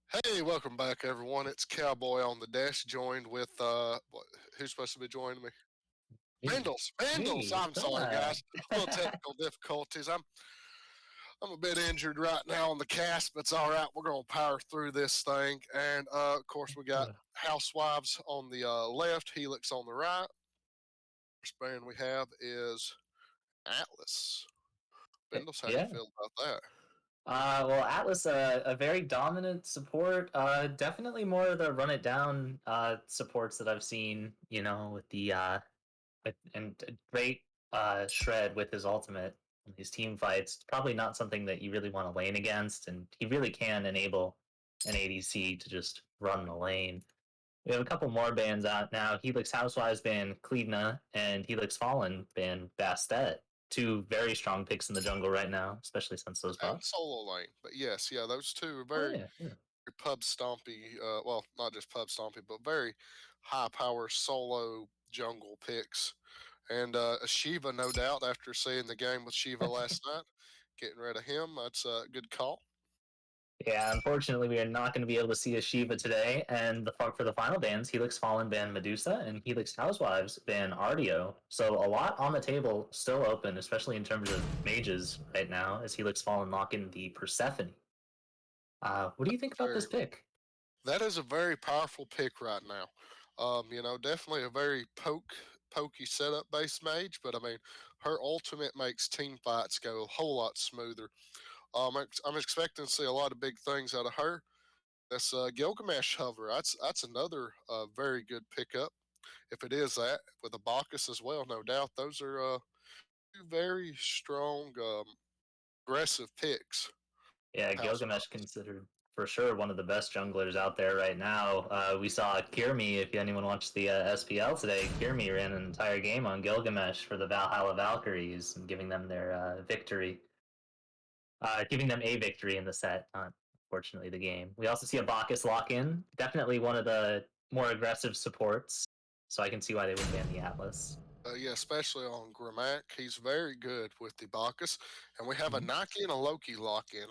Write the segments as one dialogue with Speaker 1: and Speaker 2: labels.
Speaker 1: Hey, welcome back, everyone. It's Cowboy on the desk, joined with who's supposed to be joining me?
Speaker 2: Me,
Speaker 1: Vandals.
Speaker 2: me,
Speaker 1: I'm sorry,
Speaker 2: yeah.
Speaker 1: guys. A little technical difficulties. I'm a bit injured right now on the cast, but it's all right. We're gonna power through this thing. And of course, we got Housewives on the left, Helix on the right. First band we have is Atlas. Vandals, how do you
Speaker 2: Yeah.
Speaker 1: feel about that?
Speaker 2: Well, Atlas, a very dominant support. Definitely more of the run it down supports that I've seen. With the and great shred with his ultimate in these team fights. Probably not something that you really want to lane against, and he really can enable an ADC to just run the lane. We have a couple more bands out now. Helix Housewives band Kleedna and Helix Fallen band Bastet. Two very strong picks in the jungle right now, especially since those
Speaker 1: And
Speaker 2: buffs.
Speaker 1: solo lane, but yes, yeah, those two are
Speaker 2: Oh
Speaker 1: very
Speaker 2: yeah, yeah.
Speaker 1: pub stompy, well, not just pub stompy, but very high power solo jungle picks. And Shiva, no doubt, after seeing the game with Shiva last night, getting rid of him, that's a good call.
Speaker 2: Yeah, unfortunately, we are not going to be able to see a Shiva today. And for the final bans, Helix Fallen ban Medusa and Helix Housewives ban Ardeo. So a lot on the table still open, especially in terms of mages right now, as Helix Fallen lock in the Persephone. What do you think about this
Speaker 1: Very,
Speaker 2: pick?
Speaker 1: that is a very powerful pick right now. Definitely a very pokey setup based mage, but I mean, her ultimate makes team fights go a whole lot smoother. I'm expecting to see a lot of big things out of her. That's Gilgamesh hover. That's another very good pickup. If it is that with a Bacchus as well, no doubt. Those are two very strong, aggressive picks.
Speaker 2: Yeah, Gilgamesh
Speaker 1: Housewives.
Speaker 2: considered for sure one of the best junglers out there right now. We saw Kirmi, if anyone watched the SPL today, Kirmi ran an entire game on Gilgamesh for the Valhalla Valkyries and giving them their victory. Giving them a victory in the set, not unfortunately the game. We also see a Bacchus lock in. Definitely one of the more aggressive supports, so I can see why they would ban the Atlas.
Speaker 1: Yeah, especially on Gramac. He's very good with the Bacchus. And we have a
Speaker 2: Mhm.
Speaker 1: Nike and a Loki lock in.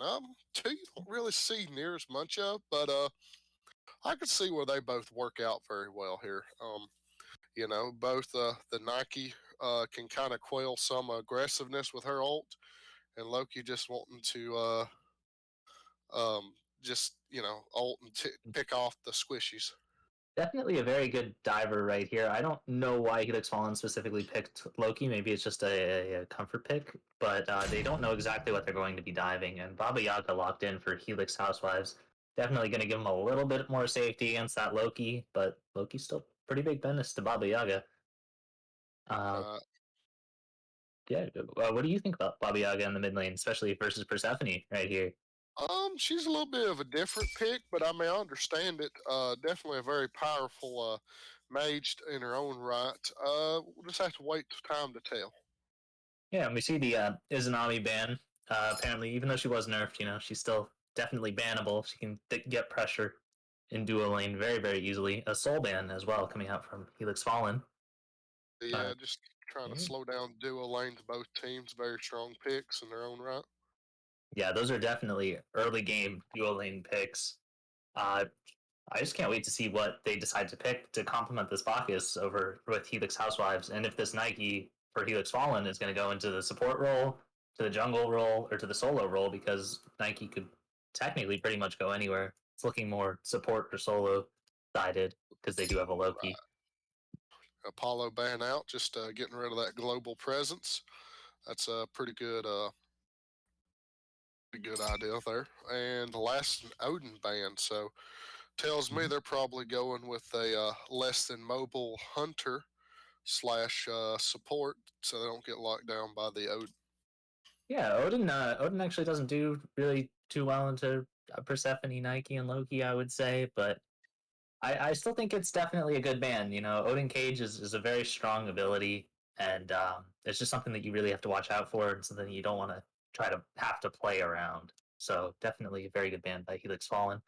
Speaker 1: Two you don't really see near as much of, but I could see where they both work out very well here. Both the Nike can kind of quail some aggressiveness with her ult, and Loki just wanting to just ult and pick off the squishies.
Speaker 2: Definitely a very good diver right here. I don't know why Helix Fallen specifically picked Loki. Maybe it's just a comfort pick, but they don't know exactly what they're going to be diving. And Baba Yaga locked in for Helix Housewives. Definitely going to give them a little bit more safety against that Loki, but Loki's still pretty big bonus to Baba Yaga. Uh,
Speaker 1: Uh,
Speaker 2: yeah, what do you think about Baba Yaga in the mid lane, especially versus Persephone right here?
Speaker 1: she's a little bit of a different pick, but I mean, I understand it. Definitely a very powerful mage in her own right. We'll just have to wait for time to tell.
Speaker 2: Yeah, and we see the Izanami ban. Apparently, even though she was nerfed, she's still definitely bannable. She can get pressure in duo lane very, very easily. A soul ban as well coming out from Helix Fallen. Uh,
Speaker 1: Yeah, just trying to
Speaker 2: yeah,
Speaker 1: slow down duo lanes. Both teams very strong picks in their own right.
Speaker 2: yeah, those are definitely early game duo lane picks. Uh, I just can't wait to see what they decide to pick to complement this Bacchus over with Helix Housewives, and if this Nike for Helix Fallen is going to go into the support role, to the jungle role, or to the solo role, because Nike could technically pretty much go anywhere. It's looking more support or solo sided because they do have a Loki.
Speaker 1: Right. Apollo ban out, just getting rid of that global presence. That's a pretty good idea there. And the last Odin ban, so tells me
Speaker 2: Mhm.
Speaker 1: they're probably going with a less than mobile hunter slash support, so they don't get locked down by the Odin.
Speaker 2: Yeah, Odin. Odin actually doesn't do really too well into Persephone, Nike, and Loki, I would say, but I still think it's definitely a good band. Odin Cage is a very strong ability, and it's just something that you really have to watch out for, and something you don't want to try to have to play around. So definitely a very good band by Helix Fallen,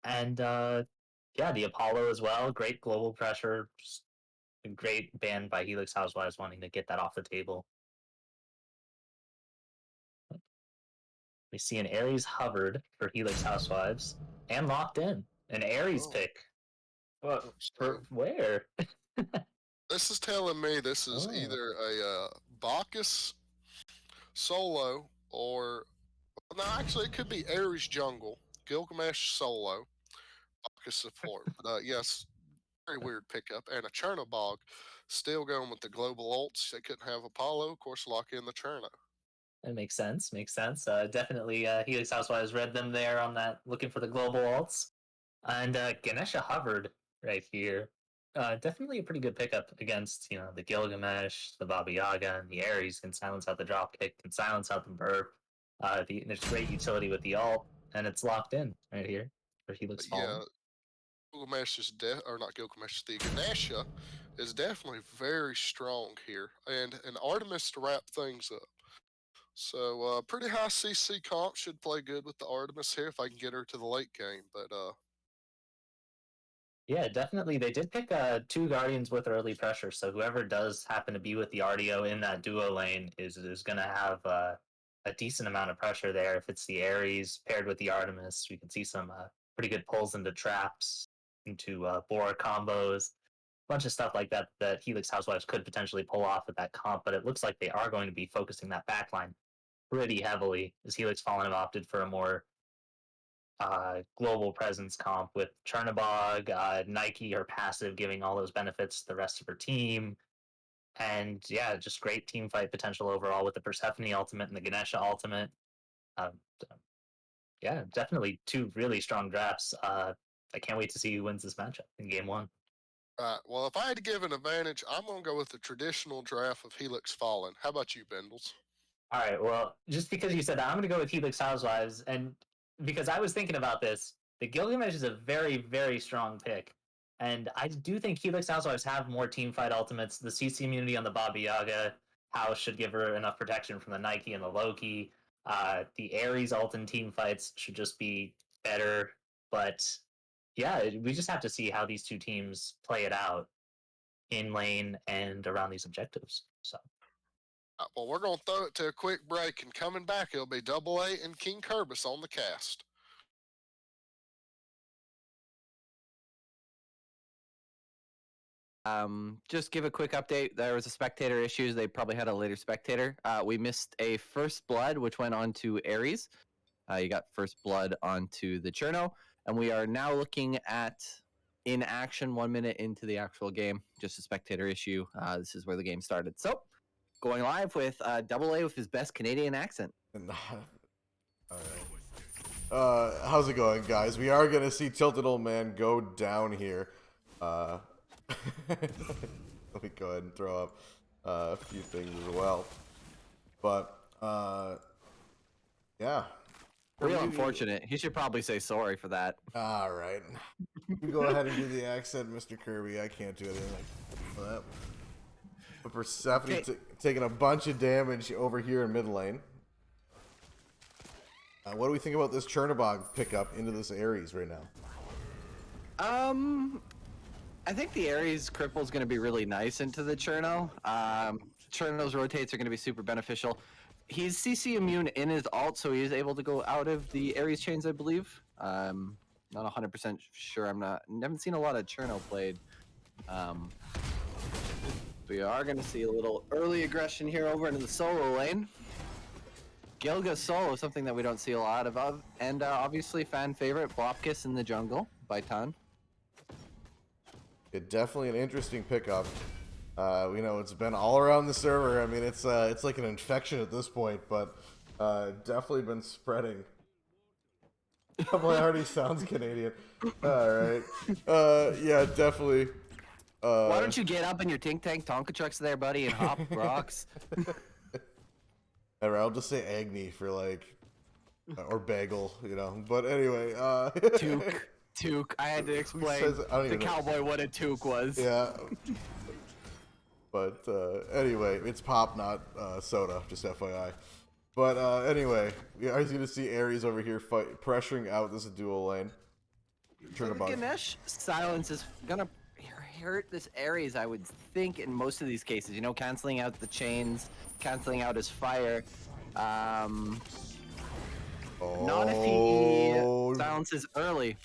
Speaker 2: and yeah, the Apollo as well. Great global pressure, just a great band by Helix Housewives wanting to get that off the table. We see an Ares hovered for Helix Housewives. and locked in. An Ares
Speaker 1: Oh,
Speaker 2: pick. What?
Speaker 1: so
Speaker 2: For where?
Speaker 1: this is telling me this is
Speaker 2: Oh,
Speaker 1: either a Bacchus solo or no, actually it could be Ares jungle, Gilgamesh solo, Bacchus support. But yes, very weird pickup. And a Chernobog, still going with the global ults. They couldn't have Apollo, of course, lock in the Cherno.
Speaker 2: that makes sense. Makes sense. Definitely, Helix Housewives read them there on that, looking for the global alts. And Ganesha hovered right here. Definitely a pretty good pickup against, the Gilgamesh, the Baba Yaga, and the Ares. Can silence out the drop kick, can silence out the burp. There's great utility with the alt, and it's locked in right here for Helix
Speaker 1: But
Speaker 2: Fallen.
Speaker 1: yeah, Gilgamesh is or not Gilgamesh, the Ganesha is definitely very strong here, and an Artemis to wrap things up. So pretty high CC comp should play good with the Artemis here if I can get her to the late game. But
Speaker 2: Yeah, definitely. They did pick two Guardians with early pressure, so whoever does happen to be with the RDO in that duo lane is going to have a decent amount of pressure there. If it's the Ares paired with the Artemis, we can see some pretty good pulls into traps, into Bora combos, a bunch of stuff like that that Helix Housewives could potentially pull off with that comp. But it looks like they are going to be focusing that backline pretty heavily, as Helix Fallen have opted for a more global presence comp with Chernobog, Nike her passive giving all those benefits to the rest of her team. And yeah, just great team fight potential overall with the Persephone ultimate and the Ganesha ultimate. Um, yeah, definitely two really strong drafts. I can't wait to see who wins this matchup in game one.
Speaker 1: right, well, if I had to give an advantage, I'm gonna go with the traditional draft of Helix Fallen. How about you, Bendels?
Speaker 2: All right. Well, just because you said that, I'm going to go with Helix Housewives, and because I was thinking about this, the Gilgamesh is a very, very strong pick, and I do think Helix Housewives have more team fight ultimates. The CC immunity on the Baba Yaga house should give her enough protection from the Nike and the Loki. The Ares ult in team fights should just be better, but yeah, we just have to see how these two teams play it out in lane and around these objectives. So.
Speaker 1: Well, we're gonna throw it to a quick break, and coming back, it'll be Double A and King Kerbis on the cast.
Speaker 3: Just give a quick update. There was a spectator issues. They probably had a later spectator. We missed a first blood, which went on to Ares. You got first blood onto the Cherno, and we are now looking at in action 1 minute into the actual game. Just a spectator issue. This is where the game started. So, going live with Double A with his best Canadian accent.
Speaker 4: All right. How's it going, guys? We are gonna see Tilted Old Man go down here. Let me go ahead and throw up a few things as well. But yeah.
Speaker 3: Real unfortunate. He should probably say sorry for that.
Speaker 4: All right. You go ahead and do the accent, Mr. Kirby. I can't do anything like that. But Persephone taking a bunch of damage over here in mid lane. What do we think about this Chernobog pickup into this Ares right now?
Speaker 3: I think the Ares cripple is going to be really nice into the Cherno. Cherno's rotates are going to be super beneficial. He's CC immune in his ult, so he is able to go out of the Ares chains, I believe. Not 100% sure. Haven't seen a lot of Cherno played. We are going to see a little early aggression here over into the solo lane. Gilga solo, something that we don't see a lot of, and obviously fan favorite Bopkis in the jungle by Tan.
Speaker 4: Definitely an interesting pickup. We know it's been all around the server. I mean, it's like an infection at this point, but definitely been spreading. Boy, already sounds Canadian. All right. Yeah, definitely.
Speaker 3: Why don't you get up in your Tink Tank Tonka trucks there, buddy, and hop rocks?
Speaker 4: I'll just say Agni for like, or bagel, you know. But anyway,
Speaker 3: Toque. I had to explain the cowboy what a toque was.
Speaker 4: Yeah. But anyway, it's pop, not soda, just FYI. But anyway, we are going to see Ares over here pressuring out this dual lane.
Speaker 3: Ganesh silence is going to hurt this Ares, I would think, in most of these cases. You know, canceling out the chains, canceling out his fire. Not if he
Speaker 4: Oh,
Speaker 3: silences early.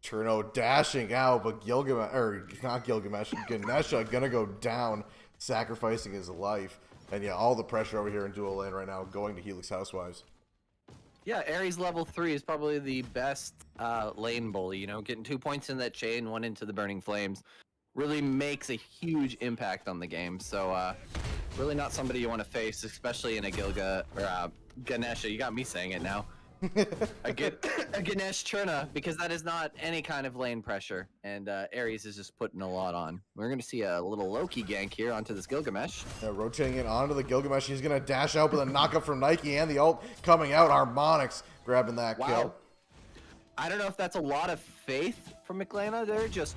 Speaker 4: Cherno dashing out, but Gilgamesh, or not Gilgamesh, Ganesha gonna go down, sacrificing his life. And yeah, all the pressure over here in duo lane right now going to Helix Housewives.
Speaker 3: Yeah, Ares level 3 is probably the best lane bully. You know, getting 2 points in that chain, 1 into the Burning Flames, really makes a huge impact on the game. So, really not somebody you want to face, especially in a Ganesha. You got me saying it now. a Ganesh Cherna, because that is not any kind of lane pressure, and Ares is just putting a lot on. We're going to see a little Loki gank here onto this Gilgamesh.
Speaker 4: Yeah, rotating it onto the Gilgamesh. He's going to dash out with a knockup from Nike and the ult coming out. Harmonix grabbing that kill.
Speaker 3: I don't know if that's a lot of faith from McLana. They're just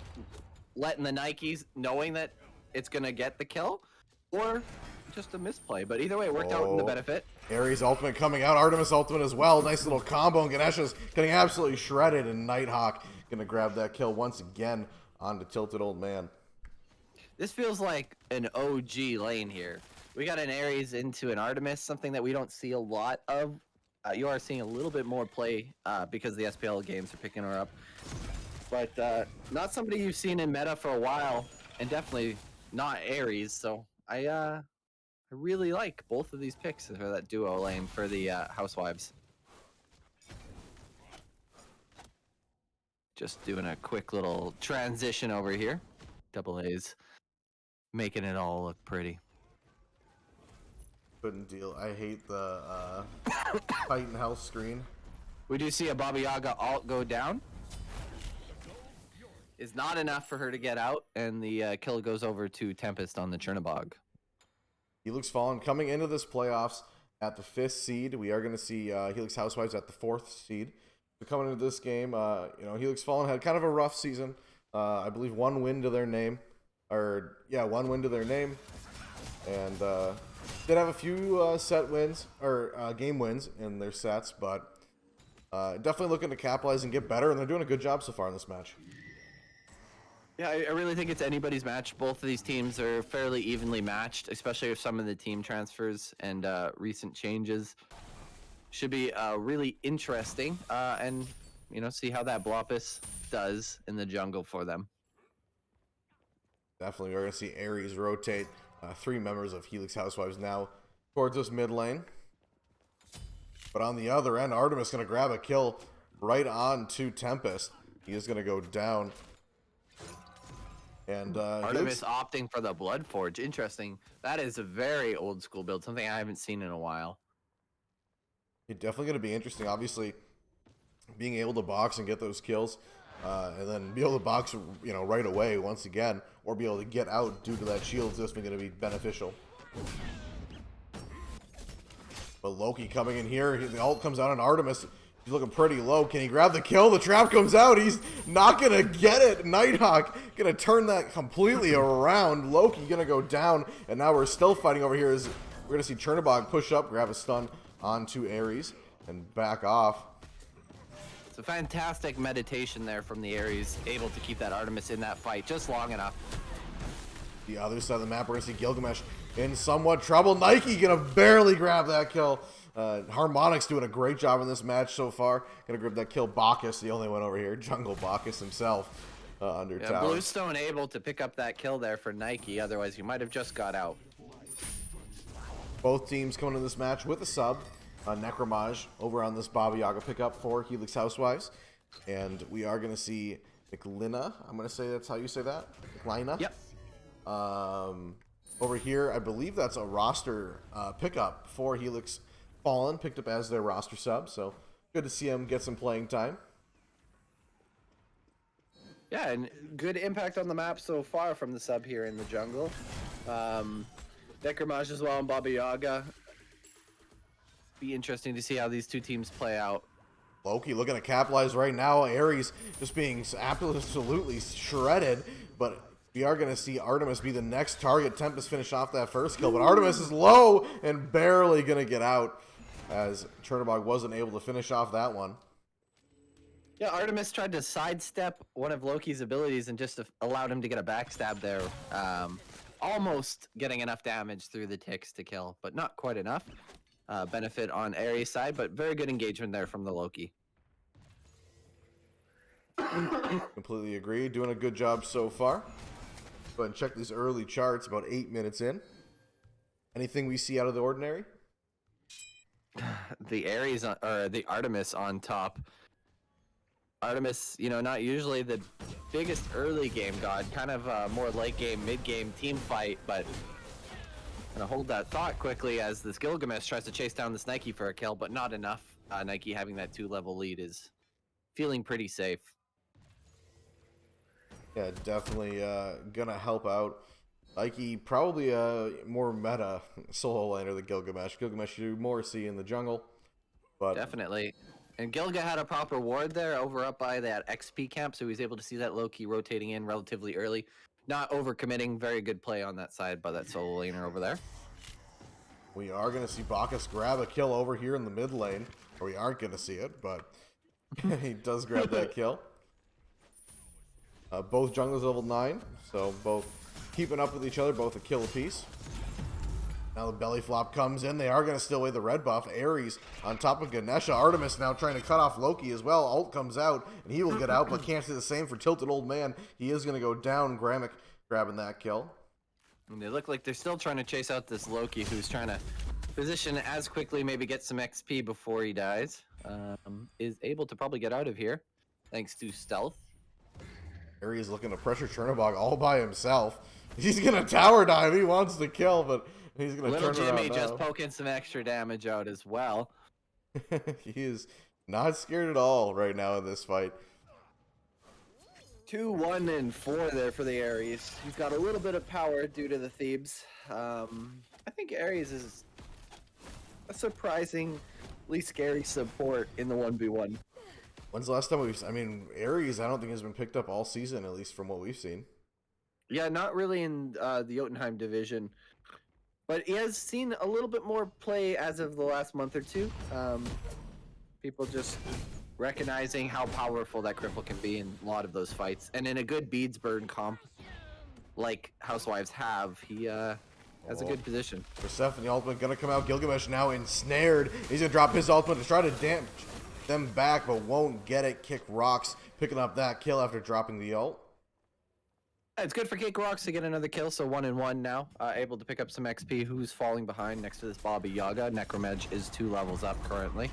Speaker 3: letting the Nikes, knowing that it's going to get the kill, or just a misplay. But either way, it worked out in the benefit.
Speaker 4: Ares ultimate coming out. Artemis ultimate as well. Nice little combo. And Ganesha's getting absolutely shredded. And Nighthawk going to grab that kill once again onto Tilted Old Man.
Speaker 3: This feels like an OG lane here. We got an Ares into an Artemis, something that we don't see a lot of. You are seeing a little bit more play because the SPL games are picking her up. But not somebody you've seen in meta for a while, and definitely not Ares. So I really like both of these picks for that duo lane for the Housewives. Just doing a quick little transition over here. Double A's making it all look pretty.
Speaker 4: Couldn't deal. I hate the Titan Health screen.
Speaker 3: We do see a Baba Yaga ult go down. Is not enough for her to get out, and the kill goes over to Tempest on the Chernobog.
Speaker 4: Helix Fallen coming into this playoffs at the 5th seed. We are going to see Helix Housewives at the 4th seed. So coming into this game, Helix Fallen had kind of a rough season. I believe 1 win to their name. 1 win to their name. And did have a few set wins, or game wins in their sets, but definitely looking to capitalize and get better, and they're doing a good job so far in this match.
Speaker 3: Yeah, I really think it's anybody's match. Both of these teams are fairly evenly matched, especially with some of the team transfers and recent changes. Should be really interesting, and see how that Blopus does in the jungle for them.
Speaker 4: Definitely, we're going to see Ares rotate 3 members of Helix Housewives now towards this mid lane. But on the other end, Artemis going to grab a kill right on to Tempest. He is going to go down. And
Speaker 3: Artemis opting for the Bloodforge. Interesting. That is a very old school build, something I haven't seen in a while.
Speaker 4: It's definitely going to be interesting. Obviously, being able to box and get those kills, and then be able to box, right away once again, or be able to get out due to that shield is definitely going to be beneficial. But Loki coming in here, the ult comes out on Artemis. He's looking pretty low. Can he grab the kill? The trap comes out. He's not going to get it. Nighthawk going to turn that completely around. Loki going to go down. And now we're still fighting over here. We're going to see Chernobog push up, grab a stun onto Ares, and back off.
Speaker 3: It's a fantastic meditation there from the Ares, able to keep that Artemis in that fight just long enough.
Speaker 4: The other side of the map, we're going to see Gilgamesh in somewhat trouble. Nike going to barely grab that kill. Harmonix doing a great job in this match so far. Gonna grab that kill. Bacchus, the only one over here. Jungle Bacchus himself under tower.
Speaker 3: Bluestone able to pick up that kill there for Nike. Otherwise, you might have just got out.
Speaker 4: Both teams coming into this match with a sub. Necromage over on this Baba Yaga pickup for Helix Housewives. And we are going to see McLina. I'm going to say that's how you say that. McLina.
Speaker 3: Yep.
Speaker 4: Over here, I believe that's a roster pickup for Helix Fallen, picked up as their roster sub, so good to see him get some playing time.
Speaker 3: Yeah, and good impact on the map so far from the sub here in the jungle. Necromage as well and Baba Yaga. Be interesting to see how these two teams play out.
Speaker 4: Loki looking to capitalize right now. Ares just being absolutely shredded, but we are going to see Artemis be the next target. Tempest finish off that first kill, but Artemis is low and barely going to get out, as Chernobog wasn't able to finish off that one.
Speaker 3: Yeah, Artemis tried to sidestep one of Loki's abilities and just allowed him to get a backstab there. Almost getting enough damage through the ticks to kill, but not quite enough. benefit on Ares' side, but very good engagement there from the Loki.
Speaker 4: Completely agree. Doing a good job so far. Go ahead and check these early charts. About 8 minutes in. Anything we see out of the ordinary?
Speaker 3: The Ares or the Artemis on top. Artemis, not usually the biggest early game god, kind of more late game, mid game team fight, but gonna hold that thought quickly as this Gilgamesh tries to chase down this Nike for a kill, but not enough. Nike having that 2-level lead is feeling pretty safe.
Speaker 4: Yeah, definitely gonna help out. Nike probably a more meta solo laner than Gilgamesh. Gilgamesh you more see in the jungle, but
Speaker 3: Definitely. And Gilga had a proper ward there over up by that XP camp, so he was able to see that Loki rotating in relatively early. Not overcommitting. Very good play on that side by that solo laner over there.
Speaker 4: we are gonna see Bacchus grab a kill over here in the mid lane. Or we aren't gonna see it, but he does grab that kill. Both junglers level 9, so both keeping up with each other, both a kill apiece. Now the belly flop comes in. They are going to steal away the red buff. Ares on top of Ganesha. Artemis now trying to cut off Loki as well. Ult comes out, and he will get out, but can't do the same for Tilted Old Man. He is going to go down. Gramick grabbing that kill.
Speaker 3: And they look like they're still trying to chase out this Loki, who's trying to position as quickly, maybe get some XP before he dies. Is able to probably get out of here, thanks to stealth.
Speaker 4: Ares looking to pressure Chernobog all by himself. He's going to tower dive. He wants to kill, but he's going to
Speaker 3: Little
Speaker 4: turn around
Speaker 3: Jimmy
Speaker 4: now.
Speaker 3: just poking some extra damage out as well.
Speaker 4: He is not scared at all right now in this fight.
Speaker 3: 2, 1, and 4 there for the Ares. He's got a little bit of power due to the Thebes. I think Ares is a surprisingly scary support in the 1v1.
Speaker 4: When's the last time we've... I mean, Ares I don't think has been picked up all season, at least from what we've seen.
Speaker 3: Yeah, not really in the Jotunheim division. But he has seen a little bit more play as of the last month or two. People just recognizing how powerful that cripple can be in a lot of those fights. And in a good beads burn comp, like Housewives have, he has a good position.
Speaker 4: Persephone ultimate gonna come out. Gilgamesh now ensnared. He's gonna drop his ultimate to try to damage them back, but won't get it. Kick Rocks picking up that kill after dropping the ult.
Speaker 3: It's good for Kick Rocks to get another kill, so 1 and 1 now. Able to pick up some XP. Who's falling behind next to this Baba Yaga? Necromage is 2 levels up currently.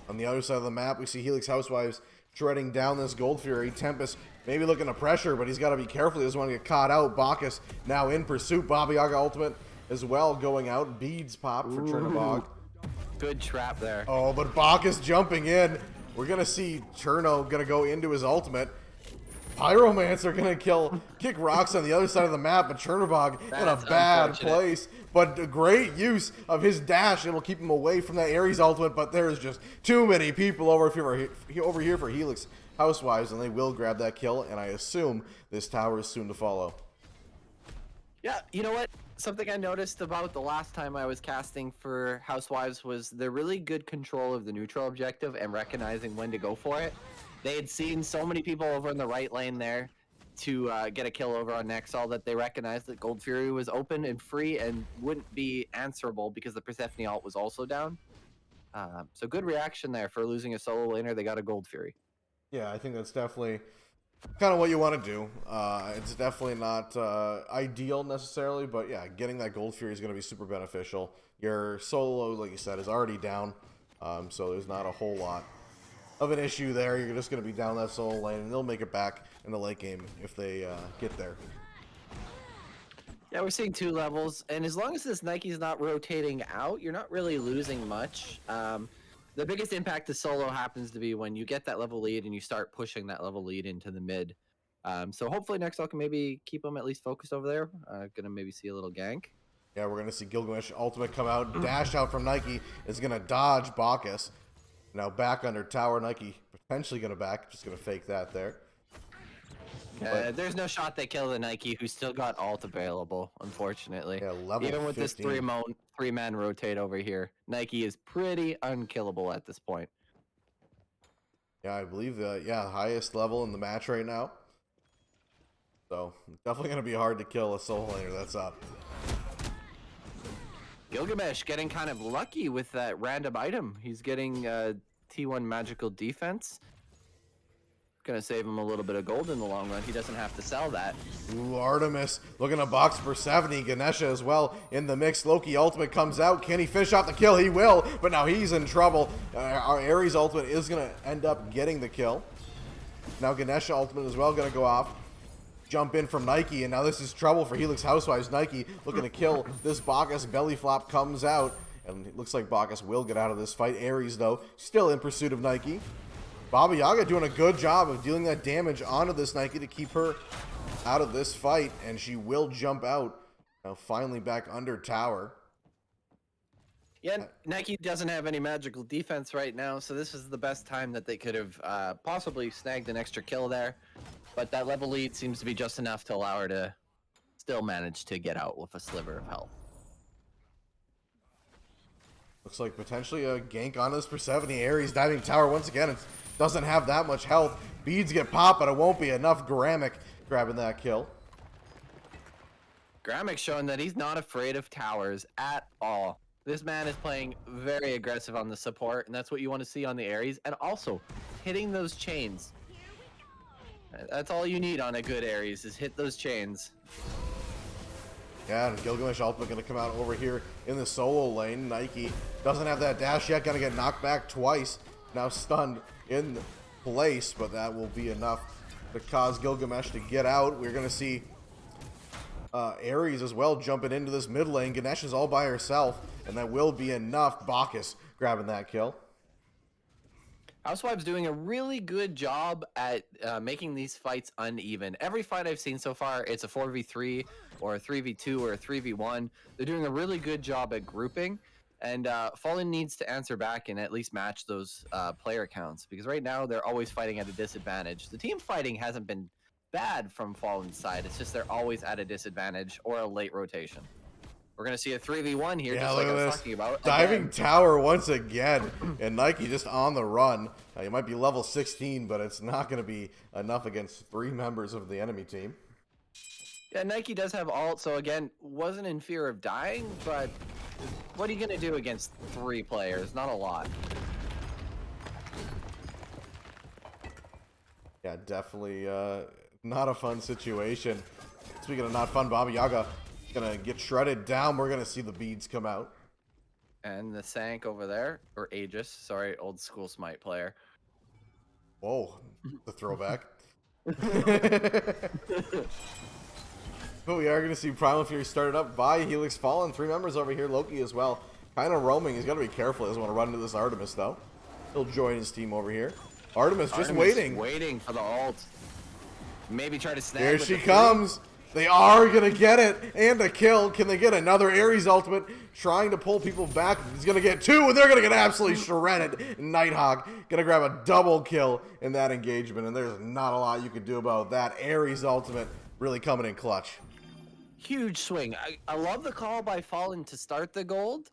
Speaker 4: On the other side of the map, we see Helix Housewives shredding down this Gold Fury. Tempest maybe looking to pressure, but he's got to be careful. He doesn't want to get caught out. Bacchus now in pursuit. Baba Yaga ultimate as well going out. Beads pop for Chernobog.
Speaker 3: Good trap there.
Speaker 4: Oh, but Bacchus jumping in. We're going to see Cherno going to go into his ultimate. Pyromancer going to kick Rocks on the other side of the map, but Chernobog in a bad place. But a great use of his dash. It'll keep him away from that Ares ultimate, but there's just too many people over here for Helix Housewives, and they will grab that kill, and I assume this tower is soon to follow.
Speaker 3: Yeah, you know what? Something I noticed about the last time I was casting for Housewives was the really good control of the neutral objective and recognizing when to go for it. They had seen so many people over in the right lane there to get a kill over on Nexal that they recognized that Gold Fury was open and free and wouldn't be answerable because the Persephone ult was also down. So good reaction there for losing a solo laner. They got a Gold Fury.
Speaker 4: Yeah, I think that's definitely kind of what you want to do. It's definitely not ideal necessarily, but yeah, getting that Gold Fury is going to be super beneficial. Your solo, like you said, is already down, so there's not a whole lot of an issue there. You're just going to be down that solo lane, and they'll make it back in the late game if they get there.
Speaker 3: Yeah, we're seeing 2 levels, and as long as this Nike's not rotating out, you're not really losing much. The biggest impact to solo happens to be when you get that level lead and you start pushing that level lead into the mid. So hopefully Nexal can maybe keep them at least focused over there. Gonna maybe see a little gank.
Speaker 4: Yeah, we're going to see Gilgamesh ultimate come out. Dash out from Nike is going to dodge Bacchus. Now back under tower. Nike potentially going to back. Just going to fake that there.
Speaker 3: There's no shot they kill the Nike, who's still got ult available, unfortunately.
Speaker 4: Yeah, level
Speaker 3: Even with
Speaker 4: 15.
Speaker 3: this 3-man rotate over here, Nike is pretty unkillable at this point.
Speaker 4: Yeah, I believe the highest level in the match right now. So definitely going to be hard to kill a solo laner that's up.
Speaker 3: Gilgamesh getting kind of lucky with that random item. He's getting T1 magical defense. Gonna save him a little bit of gold in the long run. He doesn't have to sell that.
Speaker 4: Ooh, Artemis looking to box for 70. Ganesha as well in the mix. Loki ultimate comes out. Can he finish off the kill? He will, but now he's in trouble. Our Ares ultimate is going to end up getting the kill. Now Ganesha ultimate as well going to go off. Jump in from Nike, and now this is trouble for Helix Housewives. Nike looking to kill this Bacchus. Belly flop comes out, and it looks like Bacchus will get out of this fight. Ares, though, still in pursuit of Nike. Baba Yaga doing a good job of dealing that damage onto this Nike to keep her out of this fight, and she will jump out. Now finally back under tower.
Speaker 3: Yeah, Nike doesn't have any magical defense right now, so this is the best time that they could have possibly snagged an extra kill there. But that level lead seems to be just enough to allow her to still manage to get out with a sliver of health.
Speaker 4: Looks like potentially a gank on this for 70. Ares diving tower once again. It doesn't have that much health. Beads get popped, but it won't be enough. Gramic grabbing that kill.
Speaker 3: Gramic showing that he's not afraid of towers at all. This man is playing very aggressive on the support, and that's what you want to see on the Ares. And also, hitting those chains. That's all you need on a good Ares, is hit those chains.
Speaker 4: Yeah, and Gilgamesh ultimate going to come out over here in the solo lane. Nike doesn't have that dash yet. Going to get knocked back twice. Now stunned in place, but that will be enough to cause Gilgamesh to get out. We're going to see Ares as well jumping into this mid lane. Ganesh is all by herself, and that will be enough. Bacchus grabbing that kill.
Speaker 3: Housewives doing a really good job at making these fights uneven. Every fight I've seen so far, it's a 4v3 or a 3v2 or a 3v1. They're doing a really good job at grouping, and Fallen needs to answer back and at least match those player counts, because right now they're always fighting at a disadvantage. The team fighting hasn't been bad from Fallen's side. It's just they're always at a disadvantage or a late rotation. We're going to see a 3v1 here, just like I was talking about.
Speaker 4: Diving tower once again, and Nike just on the run. You might be level 16, but it's not going to be enough against 3 members of the enemy team.
Speaker 3: Yeah, Nike does have ult, so again, wasn't in fear of dying, but what are you going to do against 3 players? Not a lot.
Speaker 4: Yeah, definitely not a fun situation. Speaking of not fun, Baba Yaga gonna get shredded down. We're gonna see the beads come out.
Speaker 3: And the Sank over there, or Aegis, sorry, old school Smite player.
Speaker 4: Whoa, the throwback. But we are gonna see Primal Fury started up by Helix Fallen. 3 members over here, Loki as well. Kind of roaming. He's gotta be careful. He doesn't want to run into this Artemis though. He'll join his team over here. Artemis just waiting.
Speaker 3: Waiting for the ult. Maybe try to snag.
Speaker 4: Here she comes. They are going to get it, and a kill. Can they get another Ares ultimate? Trying to pull people back. He's going to get 2, and they're going to get absolutely shredded. Nighthawk going to grab a double kill in that engagement, and there's not a lot you can do about that. Ares ultimate really coming in clutch.
Speaker 3: Huge swing. I love the call by Fallen to start the gold.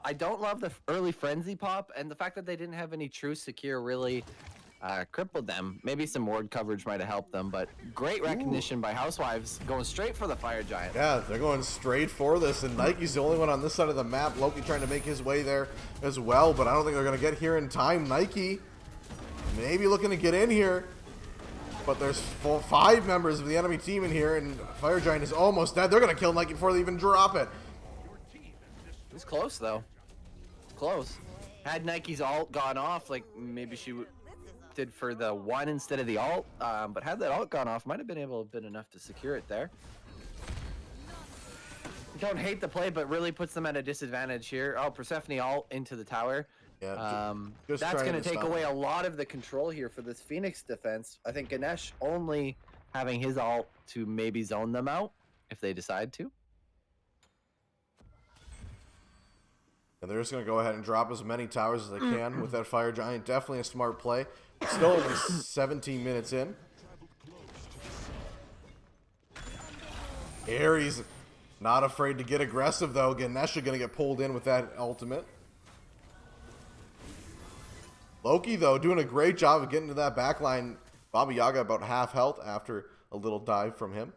Speaker 3: I don't love the early frenzy pop, and the fact that they didn't have any true secure really crippled them. Maybe some ward coverage might have helped them, but great recognition by Housewives, going straight for the Fire Giant.
Speaker 4: Yeah, they're going straight for this, and Nike's the only one on this side of the map. Loki trying to make his way there as well, but I don't think they're going to get here in time. Nike maybe looking to get in here, but there's 5 members of the enemy team in here, and Fire Giant is almost dead. They're going to kill Nike before they even drop it.
Speaker 3: It's close, though. Close. Had Nike's ult gone off, like maybe she did for the 1 instead of the ult, but had that ult gone off, might have been able to have been enough to secure it there. Don't hate the play, but really puts them at a disadvantage here. Oh, Persephone ult into the tower.
Speaker 4: Yeah,
Speaker 3: that's going to take away a lot of the control here for this Phoenix defense. I think Ganesh only having his ult to maybe zone them out if they decide to.
Speaker 4: And they're just going to go ahead and drop as many towers as they can with that Fire Giant. Definitely a smart play. Still only 17 minutes in. Ares not afraid to get aggressive, though. Ganesha going to get pulled in with that ultimate. Loki, though, doing a great job of getting to that back line. Baba Yaga about half health after a little dive from him.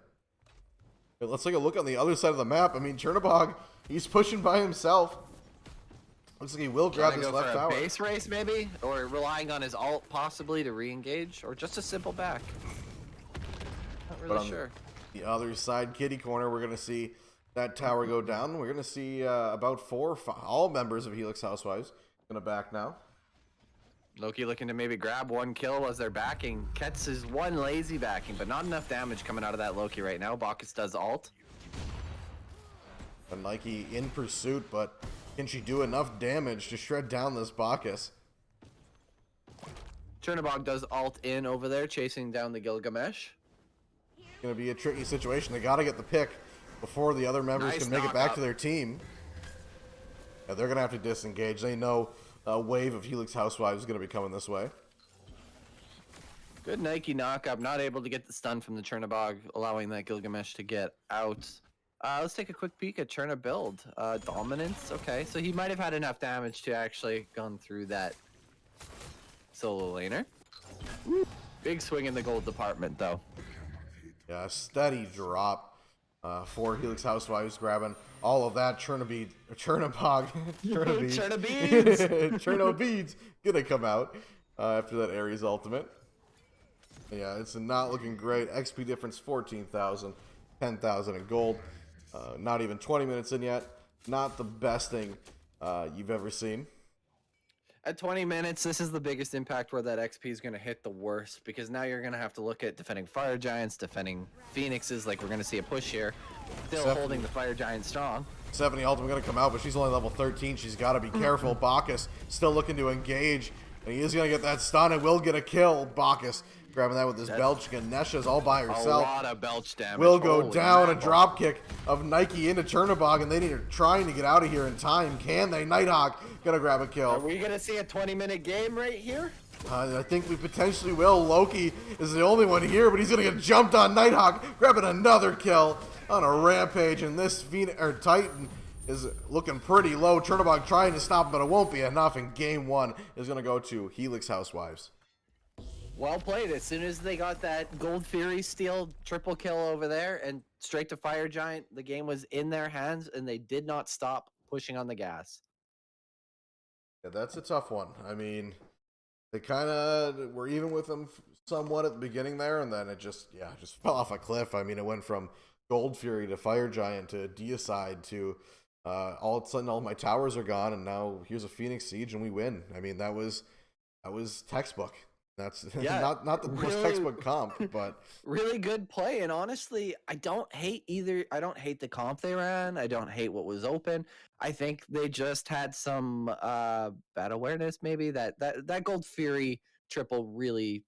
Speaker 4: But let's take a look on the other side of the map. I mean, Chernobog, he's pushing by himself. Looks like he will grab
Speaker 3: Trying to
Speaker 4: this
Speaker 3: go
Speaker 4: left
Speaker 3: for a
Speaker 4: tower.
Speaker 3: base race, maybe? Or relying on his ult, possibly, to re-engage? Or just a simple back? Not
Speaker 4: But
Speaker 3: really
Speaker 4: on
Speaker 3: sure.
Speaker 4: the other side, kitty corner, we're going to see that tower go down. We're going to see about 4 or 5, all members of Helix Housewives going to back now.
Speaker 3: Loki looking to maybe grab one kill as they're backing. Ketz is one lazy backing, but not enough damage coming out of that Loki right now. Bacchus does ult.
Speaker 4: And Nike in pursuit, but can she do enough damage to shred down this Bacchus?
Speaker 3: Chernobog does ult in over there, chasing down the Gilgamesh.
Speaker 4: It's going to be a tricky situation. They got to get the pick before the other members
Speaker 3: Nice
Speaker 4: can make it
Speaker 3: knock
Speaker 4: back
Speaker 3: up.
Speaker 4: to their team. Yeah, they're going to have to disengage. They know a wave of Helix Housewives is going to be coming this way.
Speaker 3: Good Nike knockup, not able to get the stun from the Chernobog, allowing that Gilgamesh to get out. Let's take a quick peek at Cherna build. Dominance, okay, so he might have had enough damage to actually gone through that solo laner. Big swing in the gold department, though.
Speaker 4: Yeah, a steady drop for Helix Housewives, grabbing all of that Chernobog, Chernobeads gonna come out after that Ares ultimate. Yeah, it's not looking great. XP difference 14,000, 10,000 in gold. Not even 20 minutes in yet. Not the best thing you've ever seen.
Speaker 3: At 20 minutes, this is the biggest impact where that XP is going to hit the worst, because now you're going to have to look at defending Fire Giants, defending Phoenixes, like we're going to see a push here. Still holding the Fire Giant strong.
Speaker 4: 70 ultimate going to come out, but she's only level 13. She's got to be careful. Bacchus still looking to engage, and he is going to get that stun and will get a kill. Bacchus grabbing that with his belch. Ganesha's all by herself.
Speaker 3: A lot of belch damage.
Speaker 4: Will go
Speaker 3: Holy
Speaker 4: down.
Speaker 3: mackerel.
Speaker 4: A drop kick of Nike into Chernobog, and they are trying to get out of here in time. Can they? Nighthawk gonna grab a
Speaker 3: Are
Speaker 4: kill.
Speaker 3: we going to see a 20-minute game right here?
Speaker 4: I think we potentially will. Loki is the only one here, but he's gonna get jumped on. Nighthawk grabbing another kill on a rampage, and this Titan is looking pretty low. Chernobog trying to stop him, but it won't be enough. And game 1 is gonna go to Helix Housewives.
Speaker 3: Well played. As soon as they got that Gold Fury steal triple kill over there and straight to Fire Giant, the game was in their hands, and they did not stop pushing on the gas.
Speaker 4: Yeah, that's a tough one. I mean, they kind of were even with them somewhat at the beginning there, and then it just fell off a cliff. I mean, it went from Gold Fury to Fire Giant to Deicide to all of a sudden all my towers are gone, and now here's a Phoenix Siege and we win. I mean, that was textbook. That's not the most textbook comp, but
Speaker 3: Really good play, and honestly, I don't hate either. I don't hate the comp they ran. I don't hate what was open. I think they just had some bad awareness, maybe that Gold Fury triple really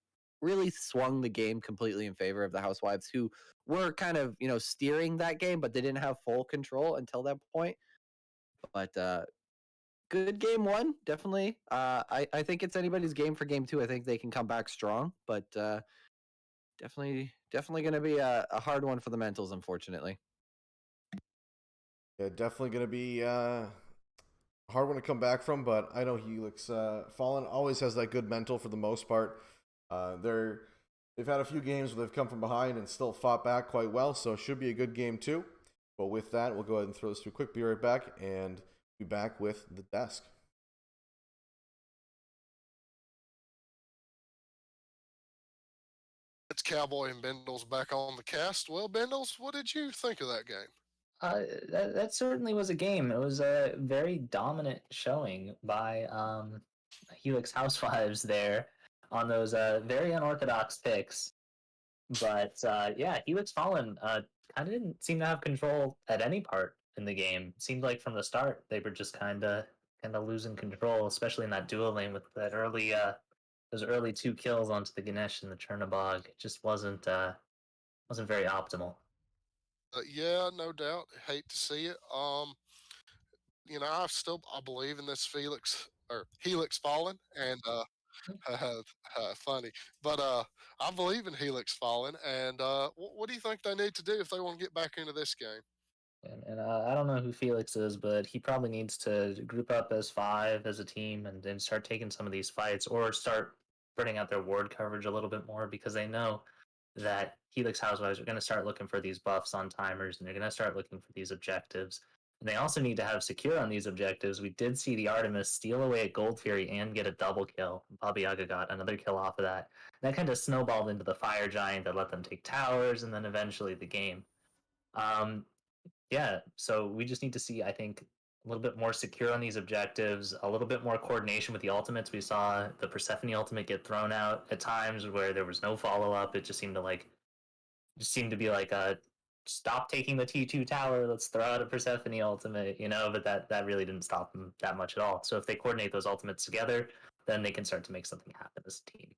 Speaker 3: swung the game completely in favor of the Housewives, who were kind of steering that game, but they didn't have full control until that point. But good game 1, definitely. I think it's anybody's game for game 2. I think they can come back strong, but definitely going to be a hard one for the mentals, unfortunately.
Speaker 4: yeah, definitely going to be a hard one to come back from. But I know Helix Fallen always has that good mental for the most part. They've had a few games where they've come from behind and still fought back quite well, so it should be a good game too. But with that, we'll go ahead and throw this to a quick. Be right back, and be back with the desk.
Speaker 1: It's Cowboy and Bendels back on the cast. Well, Bendels, what did you think of that game?
Speaker 2: That certainly was a game. It was a very dominant showing by Helix Housewives there on those very unorthodox picks. But yeah, Helix Fallen kind of didn't seem to have control at any part in the game. It seemed like from the start they were just kind of losing control, especially in that duo lane with that early those early 2 kills onto the Ganesh and the Chernobog. It just wasn't very optimal.
Speaker 1: Yeah, no doubt. Hate to see it. I believe in this Felix or Helix Fallen, and funny, but I believe in Helix Fallen. And what do you think they need to do if they want to get back into this game?
Speaker 2: And I don't know who Felix is, but he probably needs to group up as 5 as a team and then start taking some of these fights, or start spreading out their ward coverage a little bit more, because they know that Helix Housewives are going to start looking for these buffs on timers, and they're going to start looking for these objectives. And they also need to have secure on these objectives. We did see the Artemis steal away at Gold Fury and get a double kill. Baba Yaga got another kill off of that. And that kind of snowballed into the Fire Giant that let them take towers and then eventually the game. Yeah, so we just need to see, I think, a little bit more secure on these objectives, a little bit more coordination with the ultimates. We saw the Persephone ultimate get thrown out at times where there was no follow up. It just seemed to be like a stop taking the T2 tower, let's throw out a Persephone ultimate, but that really didn't stop them that much at all. So if they coordinate those ultimates together, then they can start to make something happen as a team.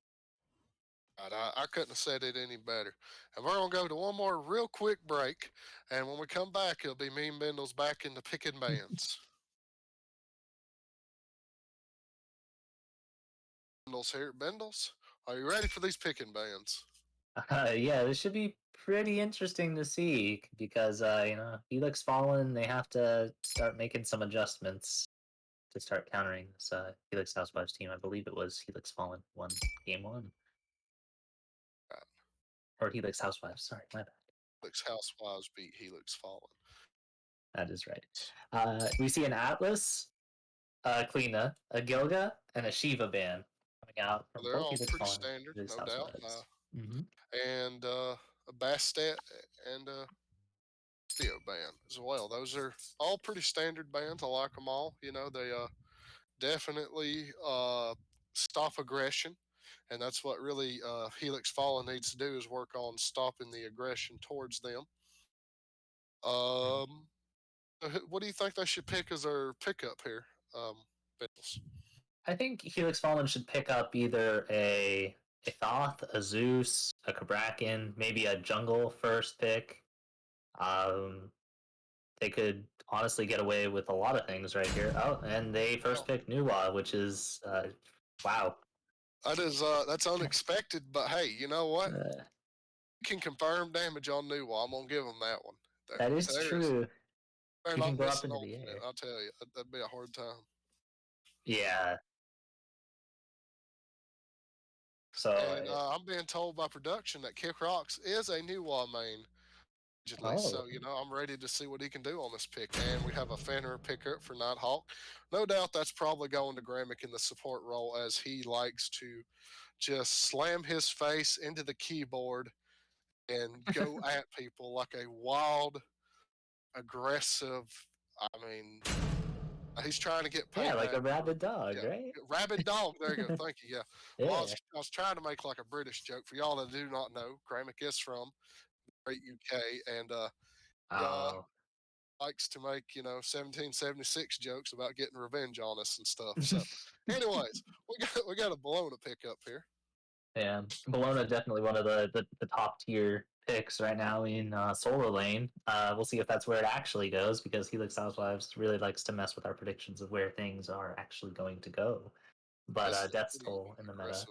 Speaker 1: I couldn't have said it any better. And we're going to go to one more real quick break. And when we come back, it'll be me and Bendels back in the picking bands. Bendels here. Bendels, are you ready for these picking bands?
Speaker 2: Yeah, this should be pretty interesting to see because Helix Fallen, they have to start making some adjustments to start countering this Helix Housewives team. I believe it was Helix Fallen won game one. Or Helix Housewives, sorry, my bad.
Speaker 1: Helix Housewives beat Helix Fallen.
Speaker 2: That is right. We see an Atlas, a Kleena, a Gilga, and a Shiva ban coming out from
Speaker 1: They're
Speaker 2: both
Speaker 1: all
Speaker 2: Helix
Speaker 1: pretty
Speaker 2: Fallen
Speaker 1: standard,
Speaker 2: and Helix
Speaker 1: no doubt.
Speaker 2: Housewives.
Speaker 1: And a Bastet and a Theo band as well. Those are all pretty standard bands. I like them all. They definitely stop aggression. And that's what really Helix Fallen needs to do is work on stopping the aggression towards them. What do you think they should pick as their pickup here, Bills?
Speaker 2: I think Helix Fallen should pick up either a Thoth, a Zeus, a Kabrakan, maybe a jungle first pick. They could honestly get away with a lot of things right here. Oh, and they first pick Nuwa, which is wow.
Speaker 1: That's unexpected, but hey, you know what?
Speaker 2: Uh,
Speaker 1: You can confirm damage on Nuwa. I'm gonna give them that one.
Speaker 2: that is true.
Speaker 1: They're
Speaker 2: He can
Speaker 1: not
Speaker 2: go up
Speaker 1: missing
Speaker 2: into
Speaker 1: on
Speaker 2: the
Speaker 1: it.
Speaker 2: air.
Speaker 1: I'll tell you, that'd be a hard time.
Speaker 2: Yeah. So
Speaker 1: And I'm being told by production that Kick Rocks is a Nuwa main.
Speaker 2: oh,
Speaker 1: So, I'm ready to see what he can do on this pick. And we have a Fenrir picker for Nighthawk. No doubt that's probably going to Gramick in the support role as he likes to just slam his face into the keyboard and go at people like a wild, aggressive. I mean, he's trying to get payback.
Speaker 2: yeah, like a rabid dog, right?
Speaker 1: Rabid dog. There you go. Thank you. Yeah.
Speaker 2: Yeah.
Speaker 1: Well, I was trying to make like a British joke for y'all that do not know. Gramick is from great UK, and
Speaker 2: Oh.
Speaker 1: likes to make 1776 jokes about getting revenge on us and stuff. So, anyways, we got a Bologna pickup here.
Speaker 2: Yeah, Bologna definitely one of the top tier picks right now in Solar Lane. We'll see if that's where it actually goes because Helix Housewives really likes to mess with our predictions of where things are actually going to go. But Death's Toll in the meta.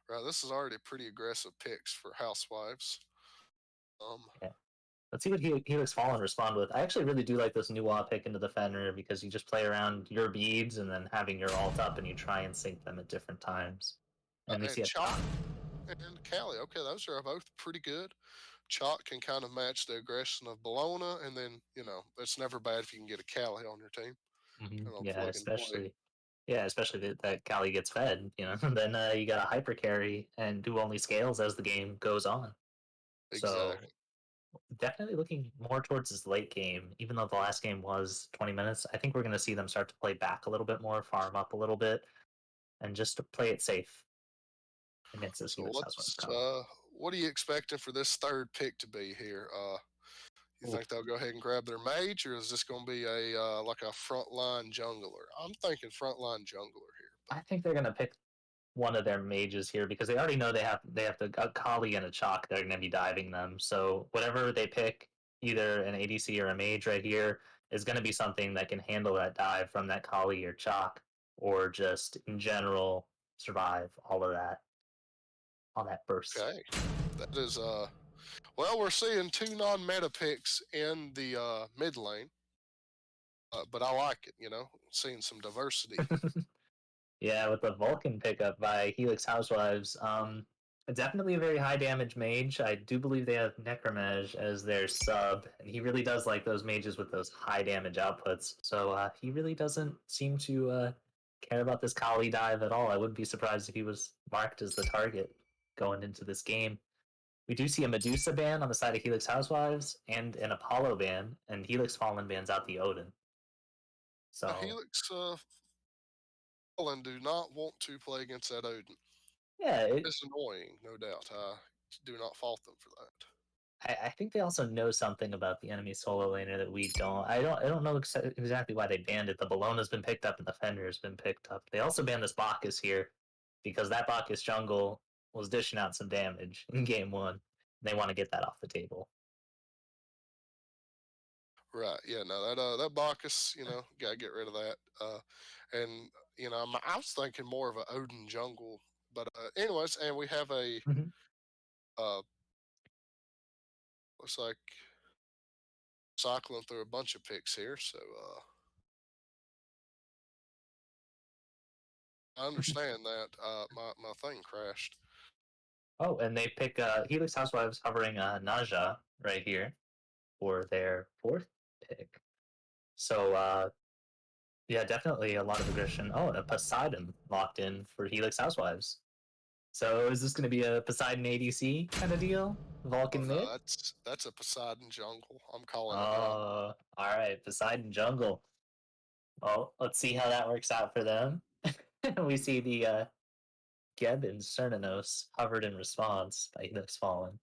Speaker 1: Right, this is already pretty aggressive picks for Housewives.
Speaker 2: Yeah. Let's see what Helix Fallen respond with. I actually really do like this Nuwa pick into the Fenrir because you just play around your beads and then having your alt up and you try and sync them at different times. And we see
Speaker 1: Chalk and Callie. Okay, those are both pretty good. Chalk can kind of match the aggression of Bologna, and then it's never bad if you can get a Callie on your team.
Speaker 2: Especially that Callie gets fed. Then you got a hyper carry and do only scales as the game goes on.
Speaker 1: Exactly.
Speaker 2: So definitely looking more towards this late game, even though the last game was 20 minutes. I think we're going to see them start to play back a little bit more, farm up a little bit, and just to play it safe against this Helix Housewives.
Speaker 1: What are you expecting for this third pick to be here? You think they'll go ahead and grab their mage, or is this going to be a like a frontline jungler? I'm thinking frontline jungler here.
Speaker 2: I think they're going to pick one of their mages here because they already know they have a Kali and a Chalk. They're going to be diving them. So whatever they pick, either an ADC or a mage right here, is going to be something that can handle that dive from that Kali or Chalk, or just in general survive all that burst.
Speaker 1: Okay, that is well, we're seeing two non-meta picks in the mid lane, but I like it. Seeing some diversity.
Speaker 2: Yeah, with the Vulcan pickup by Helix Housewives. Definitely a very high damage mage. I do believe they have Necromage as their sub, and he really does like those mages with those high damage outputs. So he really doesn't seem to care about this Kali dive at all. I wouldn't be surprised if he was marked as the target going into this game. We do see a Medusa ban on the side of Helix Housewives and an Apollo ban, and Helix Fallen bans out the Odin. So
Speaker 1: Helix Fallen do not want to play against that Odin.
Speaker 2: yeah,
Speaker 1: It's annoying, no doubt. I do not fault them for that.
Speaker 2: I think they also know something about the enemy solo laner that we don't. I don't know exactly why they banned it. The Bellona's been picked up and the Fenrir's been picked up. They also banned this Bacchus here because that Bacchus jungle was dishing out some damage in game one. They want to get that off the table.
Speaker 1: Right. Yeah. No. That Bacchus. Gotta get rid of that. And I was thinking more of an Odin jungle, but anyways, and we have a
Speaker 2: Mhm.
Speaker 1: uh, looks like cycling through a bunch of picks here. So I understand that my thing crashed.
Speaker 2: Oh, and they pick Helix Housewives hovering Naja right here for their fourth pick. So yeah, definitely a lot of aggression. Oh, and a Poseidon locked in for Helix Housewives. So is this going to be a Poseidon ADC kind of deal?
Speaker 1: Oh
Speaker 2: Vulcan
Speaker 1: no,
Speaker 2: mid?
Speaker 1: that's a Poseidon jungle. I'm calling it now.
Speaker 2: All right, Poseidon jungle. Well, let's see how that works out for them. We see the Geb and Cernanos hovered in response by Helix Fallen.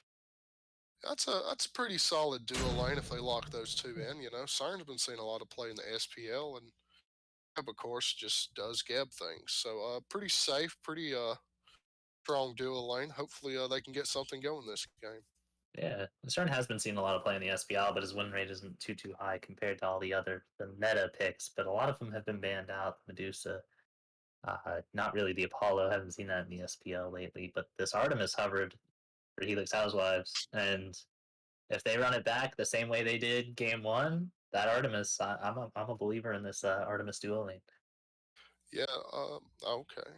Speaker 1: That's a pretty solid dual lane if they lock those two in. CERN's been seeing a lot of play in the SPL, and Geb, of course, just does Geb things. So pretty safe, pretty strong dual lane. Hopefully they can get something going this game.
Speaker 2: Yeah, Cern has been seeing a lot of play in the SPL, but his win rate isn't too high compared to all the meta picks. But a lot of them have been banned out. Medusa, not really the Apollo. Haven't seen that in the SPL lately. But this Artemis hovered for Helix Housewives, and if they run it back the same way they did Game One, that Artemis, I'm a believer in this Artemis duo lane.
Speaker 1: Yeah. Okay.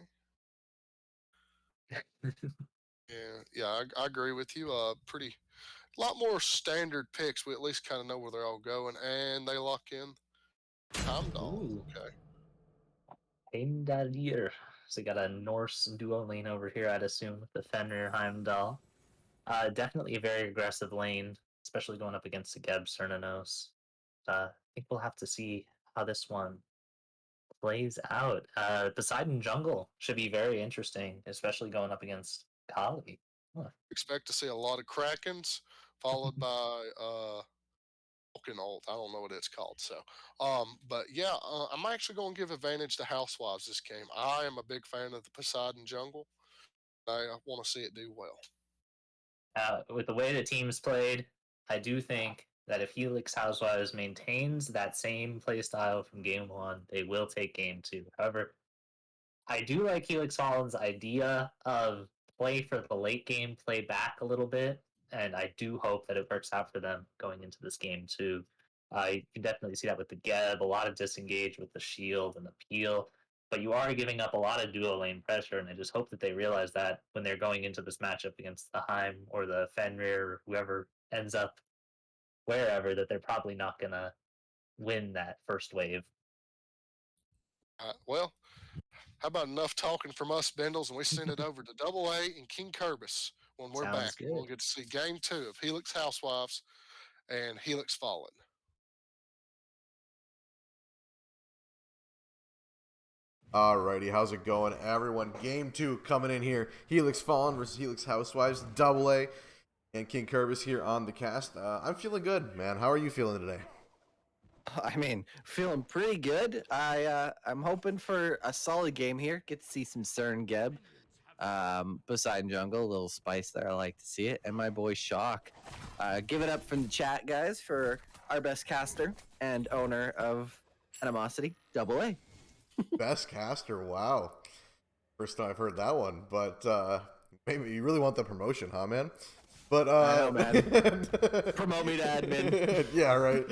Speaker 1: Yeah. I agree with you. Pretty a lot more standard picks. We at least kind of know where they're all going, and they lock in Heimdall.
Speaker 2: Ooh,
Speaker 1: Okay.
Speaker 2: Heimdallr. So got a Norse duo lane over here, I'd assume, with the Fenrir Heimdall. Definitely a very aggressive lane, especially going up against the Geb Cernanos. I think we'll have to see how this one plays out. Poseidon Jungle should be very interesting, especially going up against Kali. Huh.
Speaker 1: Expect to see a lot of Krakens, followed by Vulcan ult. I don't know what it's called. So, but yeah, I'm actually going to give advantage to Housewives this game. I am a big fan of the Poseidon jungle. I want to see it do well.
Speaker 2: With the way the teams played, I do think that if Helix Housewives maintains that same playstyle from game one, they will take game two. However, I do like Helix Fallen's idea of play for the late game, play back a little bit, and I do hope that it works out for them going into this game too. I can definitely see that with the Geb, a lot of disengage with the shield and the peel, but you are giving up a lot of dual lane pressure, and I just hope that they realize that when they're going into this matchup against the Heim or the Fenrir or whoever ends up wherever, that they're probably not gonna win that first wave.
Speaker 1: Well, how about enough talking from us, Bendels, and we send it over to Double A and King Kerbis when we're
Speaker 2: Sounds
Speaker 1: back. We'll
Speaker 2: good.
Speaker 1: get to see game two of Helix Housewives and Helix Fallen.
Speaker 4: Alrighty, how's it going, everyone? Game 2 coming in here. Helix Fallen versus Helix Housewives, Double A, and King Kerbis here on the cast. I'm feeling good, man. How are you feeling today?
Speaker 3: I mean, feeling pretty good. I'm hoping for a solid game here. Get to see some CERN Geb. Poseidon Jungle, a little spice there. I like to see it. And my boy Shock. Give it up from the chat, guys, for our best caster and owner of Animosity, Double A.
Speaker 4: Best caster, wow. First time I've heard that one, but maybe you really want the promotion, huh, man? But
Speaker 3: I know, man. Promote me to admin.
Speaker 4: Yeah, right.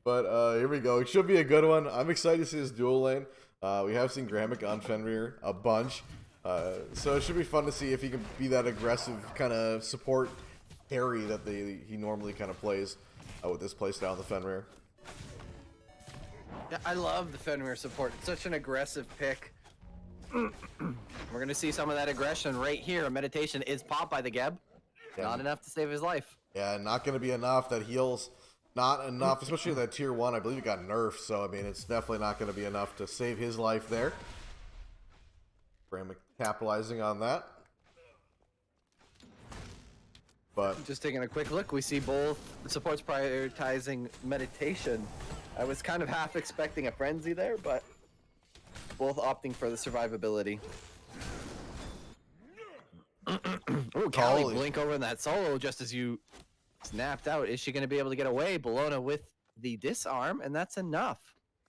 Speaker 4: But here we go. It should be a good one. I'm excited to see this dual lane. We have seen Gramic on Fenrir a bunch. So it should be fun to see if he can be that aggressive kind of support carry that he normally kind of plays with this playstyle in the Fenrir.
Speaker 3: Yeah, I love the Fenrir support. It's such an aggressive pick. We're gonna see some of that aggression right here. A meditation is popped by the Geb.
Speaker 4: Yeah.
Speaker 3: Not enough to save his life.
Speaker 4: Yeah, not going to be enough. That heals not enough, especially that tier 1. I believe it got nerfed, so I mean, it's definitely not going to be enough to save his life there. Graham capitalizing on that. But
Speaker 3: Just taking a quick look, we see both supports prioritizing meditation. I was kind of half expecting a frenzy there, but both opting for the survivability. Oh, Callie blink over in that solo just as you snapped out. Is she going to be able to get away? Bologna with the disarm, and that's enough.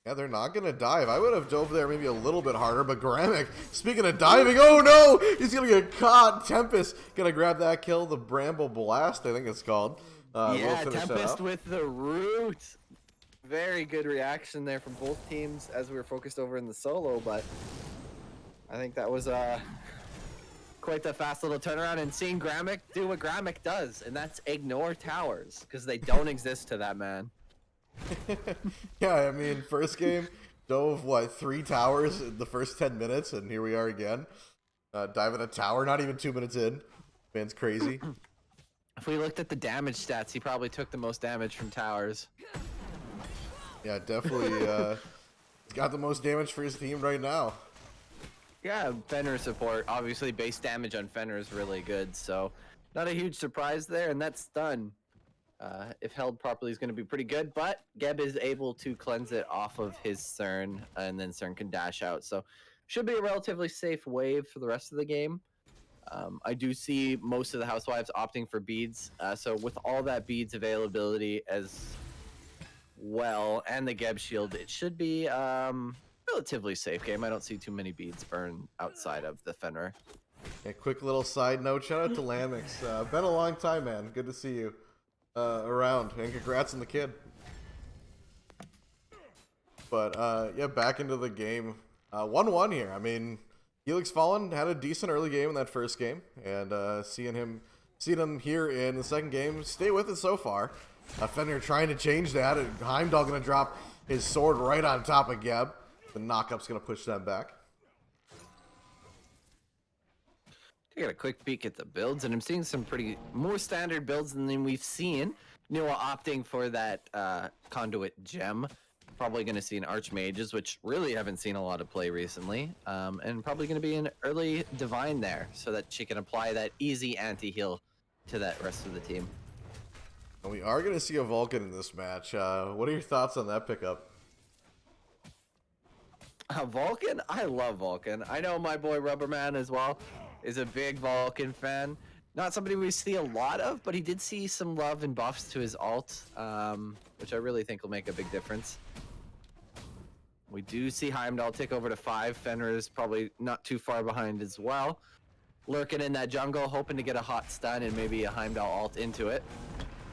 Speaker 4: yeah, they're not going to dive. I would have dove there maybe a little bit harder, but Gramick, speaking of diving, oh no! He's going to get caught. Tempest going to grab that kill. The Bramble Blast, I think it's called.
Speaker 3: Yeah, Tempest with the root. Very good reaction there from both teams as we were focused over in the solo, but I think that was quite the fast little turnaround, and seeing Gramick do what Gramick does, and that's ignore towers, because they don't exist to that man.
Speaker 4: Yeah, I mean, first game, dove, what, 3 towers in the first 10 minutes, and here we are again. Diving a tower, not even 2 minutes in. Man's crazy.
Speaker 3: If we looked at the damage stats, he probably took the most damage from towers.
Speaker 4: Yeah, definitely he's got the most damage for his team right now.
Speaker 3: Yeah, Fenrir support. Obviously, base damage on Fenrir is really good, so not a huge surprise there, and that stun, if held properly, is going to be pretty good, but Geb is able to cleanse it off of his Cern, and then Cern can dash out, so should be a relatively safe wave for the rest of the game. I do see most of the Housewives opting for beads, so with all that beads availability as well, and the Geb shield, it should be relatively safe game. I don't see too many beads burn outside of the Fenrir.
Speaker 4: A quick little side note, shout out to Lamix. Been a long time, man. Good to see you around, and congrats on the kid. But yeah, back into the game. 1-1 here. I mean, Helix Fallen had a decent early game in that first game, and seeing him here in the second game, stay with it so far. Fenrir trying to change that, and Heimdall going to drop his sword right on top of Geb. The knockup's going to push them back.
Speaker 3: Take a quick peek at the builds, and I'm seeing some pretty more standard builds than we've seen. Nua opting for that conduit gem. Probably going to see an Archmages, which really haven't seen a lot of play recently. And probably going to be an early Divine there, so that she can apply that easy anti-heal to that rest of the team.
Speaker 4: And we are going to see a Vulcan in this match. What are your thoughts on that pickup?
Speaker 3: Vulcan? I love Vulcan. I know my boy Rubberman as well is a big Vulcan fan. Not somebody we see a lot of, but he did see some love and buffs to his ult, which I really think will make a big difference. We do see Heimdall tick over to 5. Fenrir is probably not too far behind as well. Lurking in that jungle, hoping to get a hot stun and maybe a Heimdall ult into it.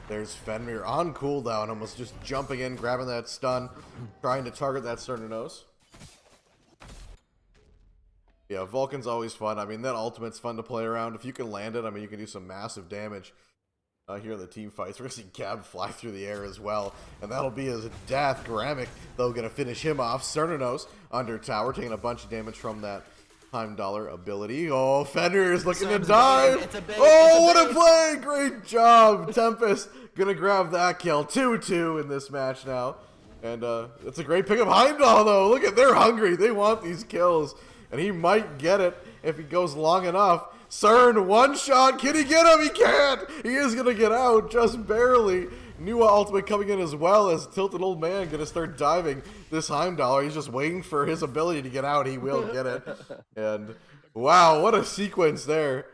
Speaker 4: There's Fenrir on cooldown, almost just jumping in, grabbing that stun, trying to target that Sternanos. Yeah, Vulcan's always fun. I mean, that ultimate's fun to play around. If you can land it, I mean, you can do some massive damage here in the team fights. We're going to see Gab fly through the air as well, and that'll be his death. Gramick, though, going to finish him off. Sternanos under tower, taking a bunch of damage from that Heimdall ability. Oh, Fenrir is looking to dive. Oh, what a play! Great job. Tempest going to grab that kill. 2-2 in this match now. And it's a great pick of Heimdall, though. Look at, they're hungry. They want these kills. And he might get it if he goes long enough. Cern, one shot. Can he get him? He can't. He is going to get out just barely. Nua ultimate coming in as well as Tilted Old Man going to start diving this Heimdall. He's just waiting for his ability to get out. He will get it. And wow, what a sequence there.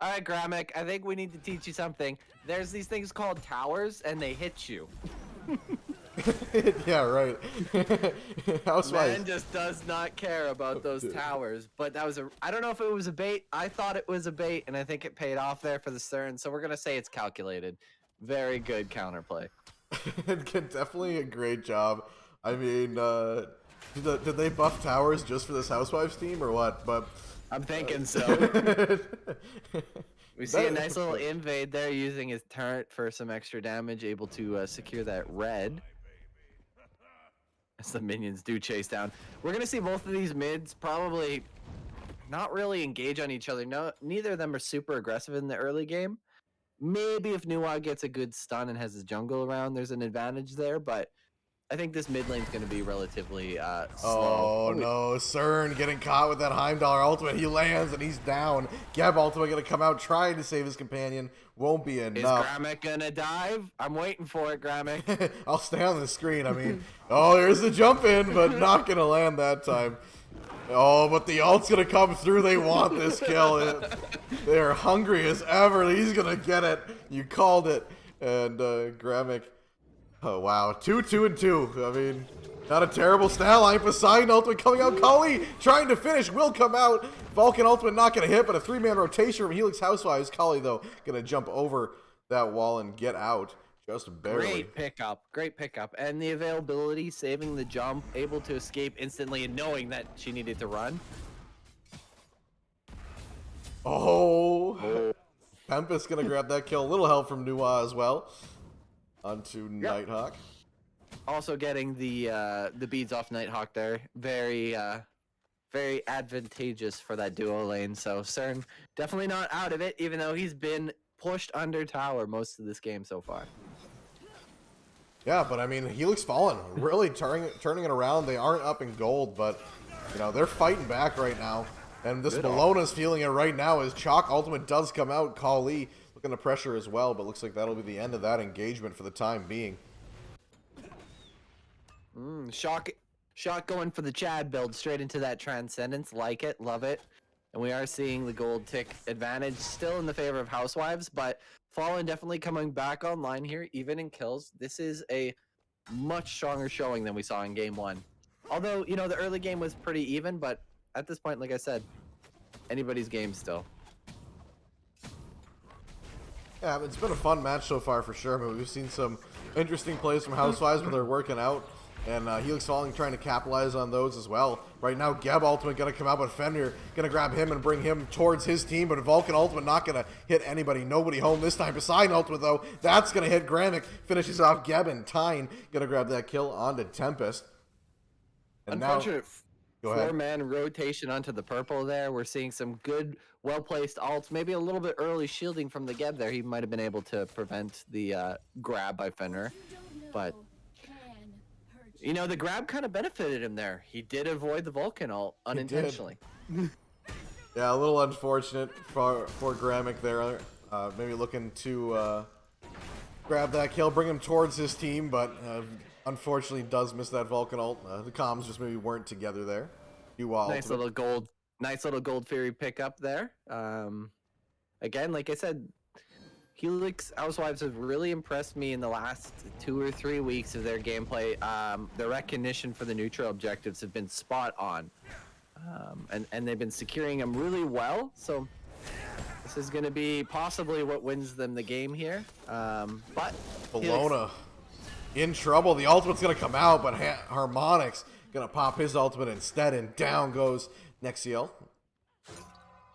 Speaker 3: All right, Gramick, I think we need to teach you something. There's these things called towers, and they hit you.
Speaker 4: Yeah, right. Housewives.
Speaker 3: Man just does not care about those towers. But that was I don't know if it was a bait. I thought it was a bait, and I think it paid off there for the Cern. So we're going to say it's calculated. Very good counterplay.
Speaker 4: Definitely a great job. I mean, did they buff towers just for this Housewives team or what? But
Speaker 3: I'm thinking so. We see a nice little invade there using his turret for some extra damage, able to secure that red. As the minions do chase down. We're going to see both of these mids probably not really engage on each other. No, neither of them are super aggressive in the early game. Maybe if Nuwa gets a good stun and has his jungle around, there's an advantage there, but I think this mid lane's going to be relatively slow.
Speaker 4: Oh no, CERN getting caught with that Heimdall ultimate. He lands and he's down. Geb ultimate gonna come out trying to save his companion. Won't be enough.
Speaker 3: Is Gramek gonna dive? I'm waiting for it, Gramek.
Speaker 4: I'll stay on the screen. I mean, oh, there's the jump in, but not gonna land that time. Oh, but the ult's gonna come through. They want this kill. They're hungry as ever. He's gonna get it. You called it. And Gramek. Oh, wow. 2-2-2. I mean, not a terrible stat line. Poseidon ultimate coming out. Kali trying to finish. Will come out. Vulcan ultimate not going to hit, but a 3-man rotation from Helix Housewives. Kali, though, going to jump over that wall and get out. Just barely.
Speaker 3: Great pickup. Great pickup. And the availability, saving the jump, able to escape instantly and knowing that she needed to run.
Speaker 4: Oh. Tempest going to grab that kill. A little help from Nuwa as well. Onto Nighthawk.
Speaker 3: Also getting the beads off Nighthawk there. Very very advantageous for that duo lane. So CERN definitely not out of it, even though he's been pushed under tower most of this game so far.
Speaker 4: Yeah, but I mean, Helix Fallen really turning it around. They aren't up in gold, but you know they're fighting back right now. And this Bologna's feeling it right now as Chalk ultimate does come out. Kali looking to pressure as well, but looks like that'll be the end of that engagement for the time being.
Speaker 3: Shock going for the Chad build straight into that Transcendence. Like it, love it. And we are seeing the gold tick advantage still in the favor of Housewives, but Fallen definitely coming back online here, even in kills. This is a much stronger showing than we saw in game 1. Although, you know, the early game was pretty even, but at this point, like I said, anybody's game still.
Speaker 4: Yeah, it's been a fun match so far for sure. I mean, we've seen some interesting plays from Housewives, but they're working out. And Helix Falling trying to capitalize on those as well. Right now, Geb ultimate going to come out, but Fenrir going to grab him and bring him towards his team. But Vulcan ultimate not going to hit anybody. Nobody home this time. Poseidon ultimate, though, that's going to hit Gramek. Finishes off Geb, and Tyne going to grab that kill onto Tempest. And
Speaker 3: Unfortunate
Speaker 4: now,
Speaker 3: four-man rotation onto the purple there. We're seeing some good, well-placed ults. Maybe a little bit early shielding from the Geb there. He might have been able to prevent the grab by Fenrir. But you know, the grab kind of benefited him there. He did avoid the Vulcan ult unintentionally.
Speaker 4: Yeah, a little unfortunate for Gramek there. Maybe looking to grab that kill, bring him towards his team, but unfortunately does miss that Vulcan ult. The comms just maybe weren't together there.
Speaker 3: Nice little gold Fury pickup there. Again, like I said, Helix Housewives have really impressed me in the last 2 or 3 weeks of their gameplay. The recognition for the neutral objectives have been spot on. And they've been securing them really well. So this is going to be possibly what wins them the game here. But
Speaker 4: Bologna in trouble. The ultimate's going to come out, but Harmonix going to pop his ultimate instead, and down goes Nexiel.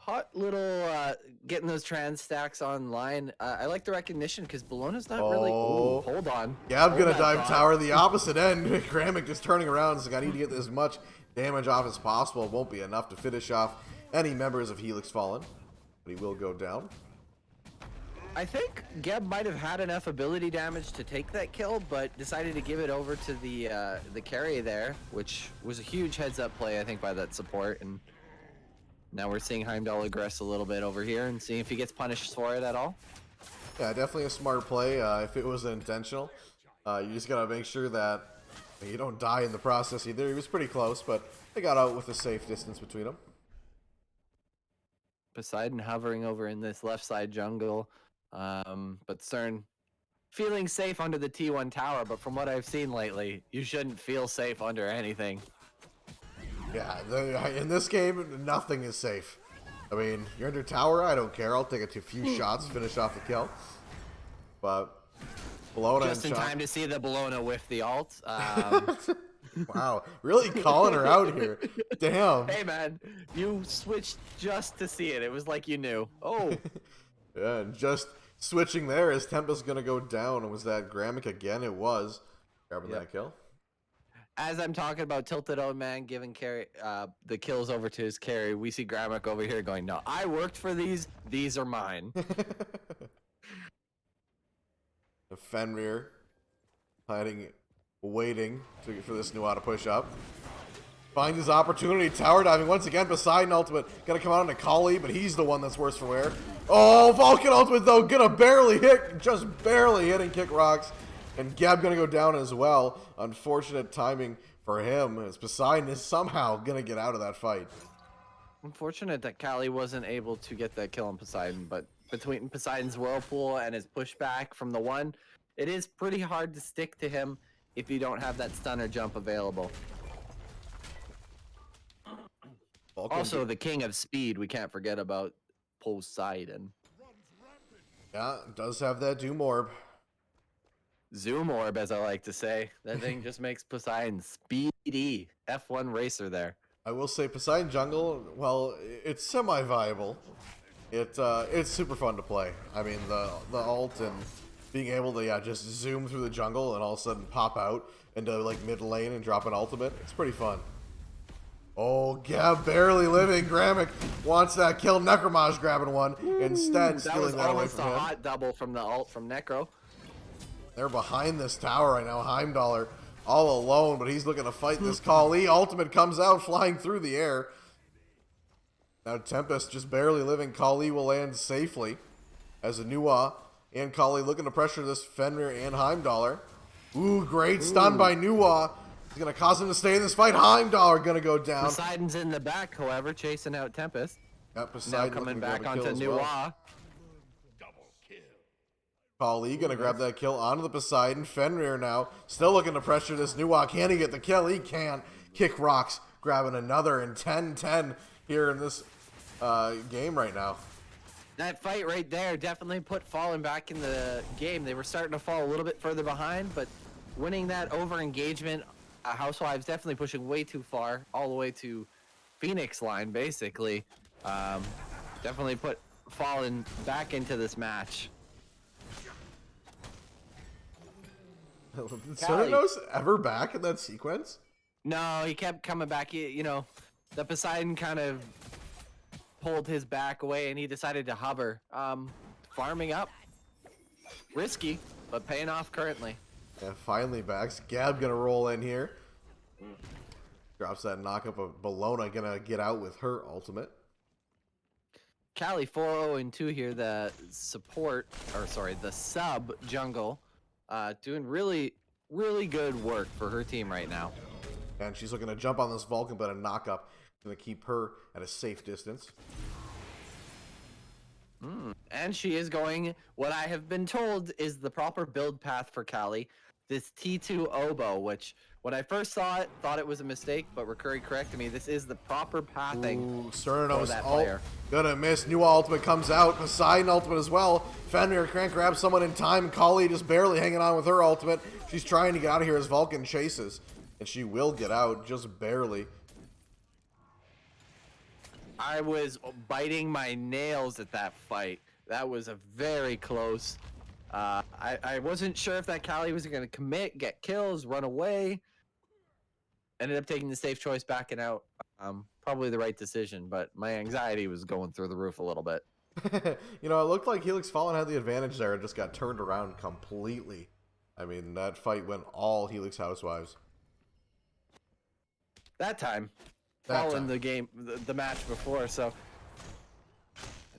Speaker 3: Hot little getting those trans stacks online. I like the recognition because Bologna's not really. Ooh, hold on.
Speaker 4: Yeah, I'm going to dive tower the opposite end. Gramek just turning around, so I need to get as much damage off as possible. It won't be enough to finish off any members of Helix Fallen, but he will go down.
Speaker 3: I think Geb might have had enough ability damage to take that kill, but decided to give it over to the carry there, which was a huge heads-up play, I think, by that support. And now we're seeing Heimdall aggress a little bit over here and seeing if he gets punished for it at all.
Speaker 4: Yeah, definitely a smart play. If it was intentional, you just gotta make sure that you don't die in the process either. He was pretty close, but they got out with a safe distance between them.
Speaker 3: Poseidon hovering over in this left side jungle, but CERN feeling safe under the T1 tower. But from what I've seen lately, you shouldn't feel safe under anything.
Speaker 4: Yeah, in this game, nothing is safe. I mean, you're under tower, I don't care. I'll take a few shots, finish off the kill. But Bologna
Speaker 3: just in time to see the Bologna whiff the ult.
Speaker 4: Wow, really calling her out here. Damn.
Speaker 3: Hey man, you switched just to see it. It was like you knew. Oh,
Speaker 4: Yeah, and just switching there is Tempest gonna go down. And was that Gramick again? It was. Grabbing
Speaker 3: Yep.
Speaker 4: that kill.
Speaker 3: as I'm talking about tilted old man giving carry the kills over to his carry, we see Gramick over here going, "No, I worked for these. These are mine."
Speaker 4: The Fenrir hiding, waiting for this Nuwa to push up. Finds his opportunity, tower diving once again. Poseidon ultimate gonna come out on a Kali, but he's the one that's worse for wear. Oh, Vulcan ultimate though, gonna barely hit, just barely hitting kick rocks. And Gab gonna go down as well. Unfortunate timing for him, as Poseidon is somehow gonna get out of that fight.
Speaker 3: Unfortunate that Kali wasn't able to get that kill on Poseidon, but between Poseidon's whirlpool and his pushback from the one, it is pretty hard to stick to him if you don't have that stunner jump available.
Speaker 4: Vulcan
Speaker 3: Also, the king of speed, we can't forget about Poseidon.
Speaker 4: yeah, does have that Doom Orb.
Speaker 3: Zoom orb, as I like to say. That thing just makes Poseidon speedy. F1 racer there.
Speaker 4: I will say Poseidon jungle, well, it's semi-viable. It's super fun to play. I mean, the ult and being able to just zoom through the jungle and all of a sudden pop out into like mid lane and drop an ultimate. It's pretty fun. Oh, Gab barely living. Gramick wants that kill. Necromage grabbing one. Instead,
Speaker 3: That
Speaker 4: stealing
Speaker 3: was
Speaker 4: that away
Speaker 3: almost
Speaker 4: from
Speaker 3: a
Speaker 4: him.
Speaker 3: hot double from the ult from Necro.
Speaker 4: They're behind this tower right now. Heimdall all alone, but he's looking to fight this Kali. Ultimate comes out flying through the air. Now Tempest just barely living. Kali will land safely as a Nuwa and Kali looking to pressure this Fenrir and Heimdall. Ooh, great stun by Nuwa. It's going to cause him to stay in this fight. Heimdall going to go down.
Speaker 3: Poseidon's in the back, however, chasing out Tempest.
Speaker 4: Yep,
Speaker 3: Now
Speaker 4: Poseidon
Speaker 3: coming
Speaker 4: looking to
Speaker 3: back
Speaker 4: grab a kill
Speaker 3: onto
Speaker 4: as well.
Speaker 3: Nuwa.
Speaker 4: Kali gonna grab that kill onto the Poseidon. Fenrir now still looking to pressure this Nuwa. Can he get the kill? He can. Kick rocks, grabbing another, and 10-10 here in this game right now.
Speaker 3: That fight right there definitely put Fallen back in the game. They were starting to fall a little bit further behind, but winning that over engagement, Housewives definitely pushing way too far, all the way to Phoenix line, basically. Definitely put Fallen back into this match.
Speaker 4: Did Cernos ever back in that sequence?
Speaker 3: No, he kept coming back. You know, the Poseidon kind of pulled his back away, and he decided to hover. Farming up. Risky, but paying off currently.
Speaker 4: Yeah, finally backs. Gab gonna roll in here. Drops that knock up of Bologna, gonna get out with her ultimate.
Speaker 3: Kali 4-0-2 here, the the sub jungle, doing really, really good work for her team right now.
Speaker 4: And she's looking to jump on this Vulcan, but a knock up gonna keep her at a safe distance.
Speaker 3: And she is going, what I have been told is the proper build path for Kali. This T2 oboe, which when I first saw it, thought it was a mistake, but Recurry corrected me. This is the proper pathing for
Speaker 4: Cernos
Speaker 3: that
Speaker 4: ult
Speaker 3: player.
Speaker 4: gonna miss. New ultimate comes out. Poseidon ultimate as well. Fenrir can't grab someone in time. Kali just barely hanging on with her ultimate. She's trying to get out of here as Vulcan chases. And she will get out, just barely.
Speaker 3: I was biting my nails at that fight. That was a very close. I wasn't sure if that Kali was going to commit, get kills, run away. Ended up taking the safe choice, backing out. Probably the right decision, but my anxiety was going through the roof a little bit.
Speaker 4: You know, it looked like Helix Fallen had the advantage there and just got turned around completely. I mean, that fight went all Helix Housewives.
Speaker 3: That time.
Speaker 4: That
Speaker 3: Fallen
Speaker 4: time.
Speaker 3: the game, the match before, so.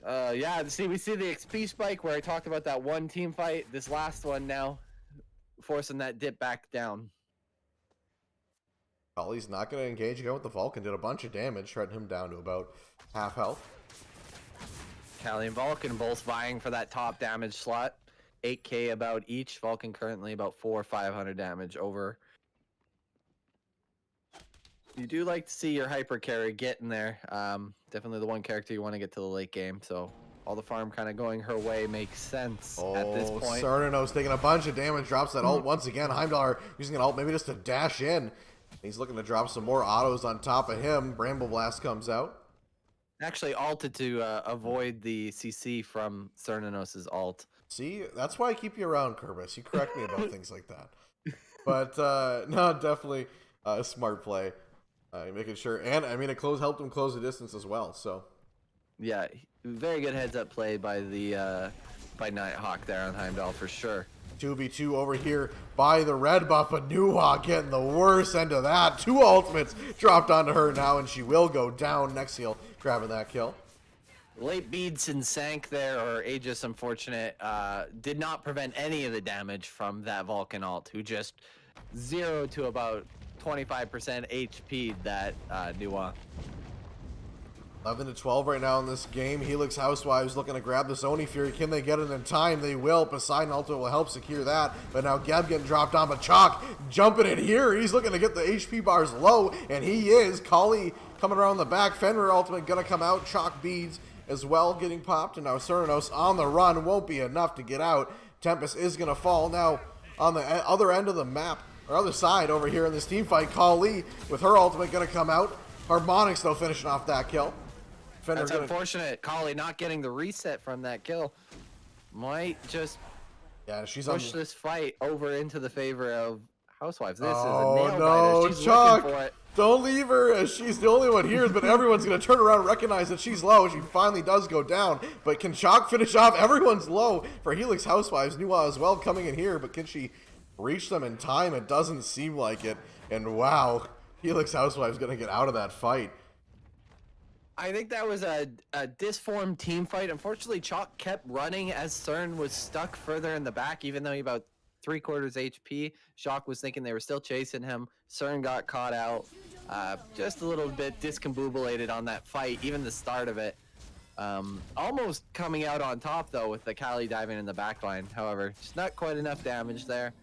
Speaker 3: Yeah, see, we see the XP spike where I talked about that one team fight. This last one now, forcing that dip back down.
Speaker 4: Kali's not going to engage again with the Vulcan. Did a bunch of damage, shredding him down to about half health.
Speaker 3: Kali and Vulcan both vying for that top damage slot. 8k about each. Vulcan currently about 400 or 500 damage over. You do like to see your hyper carry get in there. Definitely the one character you want to get to the late game. So all the farm kind of going her way makes sense at this point.
Speaker 4: Cernos taking a bunch of damage, drops that ult once again. Heimdall using an ult maybe just to dash in. He's looking to drop some more autos on top of him. Bramble Blast comes out.
Speaker 3: Actually ulted to avoid the CC from Cernanos' ult.
Speaker 4: See, that's why I keep you around, Kermis. You correct me about things like that. But no, definitely a smart play. Making sure, and I mean, it helped him close the distance as well. So
Speaker 3: Yeah, very good heads up play by the by Nighthawk there on Heimdall for sure.
Speaker 4: 2v2 over here by the red buff, but Nuwa getting the worst end of that. 2 ultimates dropped onto her now, and she will go down. Next heal, grabbing that kill.
Speaker 3: Late Beadson sank there, or Aegis, unfortunate, did not prevent any of the damage from that Vulcan ult, who just 0 to about 25% HP that Nuwa.
Speaker 4: 11 to 12 right now in this game. Helix Housewives looking to grab this Oni Fury. Can they get it in time? They will. Poseidon ultimate will help secure that. But now Geb getting dropped on. But Chalk jumping in here. He's looking to get the HP bars low. And he is. Kali coming around the back. Fenrir ultimate going to come out. Chalk beads as well getting popped. And now Cernanos on the run. Won't be enough to get out. Tempest is going to fall. Now on the other end of the map, or other side over here in this team fight, Kali with her ultimate going to come out. Harmonics though finishing off that kill.
Speaker 3: That's unfortunate. Kali not getting the reset from that kill might just push this fight over into the favor of Housewives. This is a nail biter. She's looking for it.
Speaker 4: Don't leave her, as she's the only one here, but everyone's going to turn around and recognize that she's low. She finally does go down, but can Chalk finish off? Everyone's low for Helix Housewives. Nuwa as well coming in here, but can she reach them in time? It doesn't seem like it, and wow, Helix Housewives going to get out of that fight.
Speaker 3: I think that was a disformed team fight. Unfortunately, Chalk kept running as Cern was stuck further in the back, even though he about 3/4 HP. Chalk was thinking they were still chasing him. Cern got caught out. Just a little bit discombobulated on that fight, even the start of it. Almost coming out on top, though, with the Kali diving in the back line. However, just not quite enough damage there.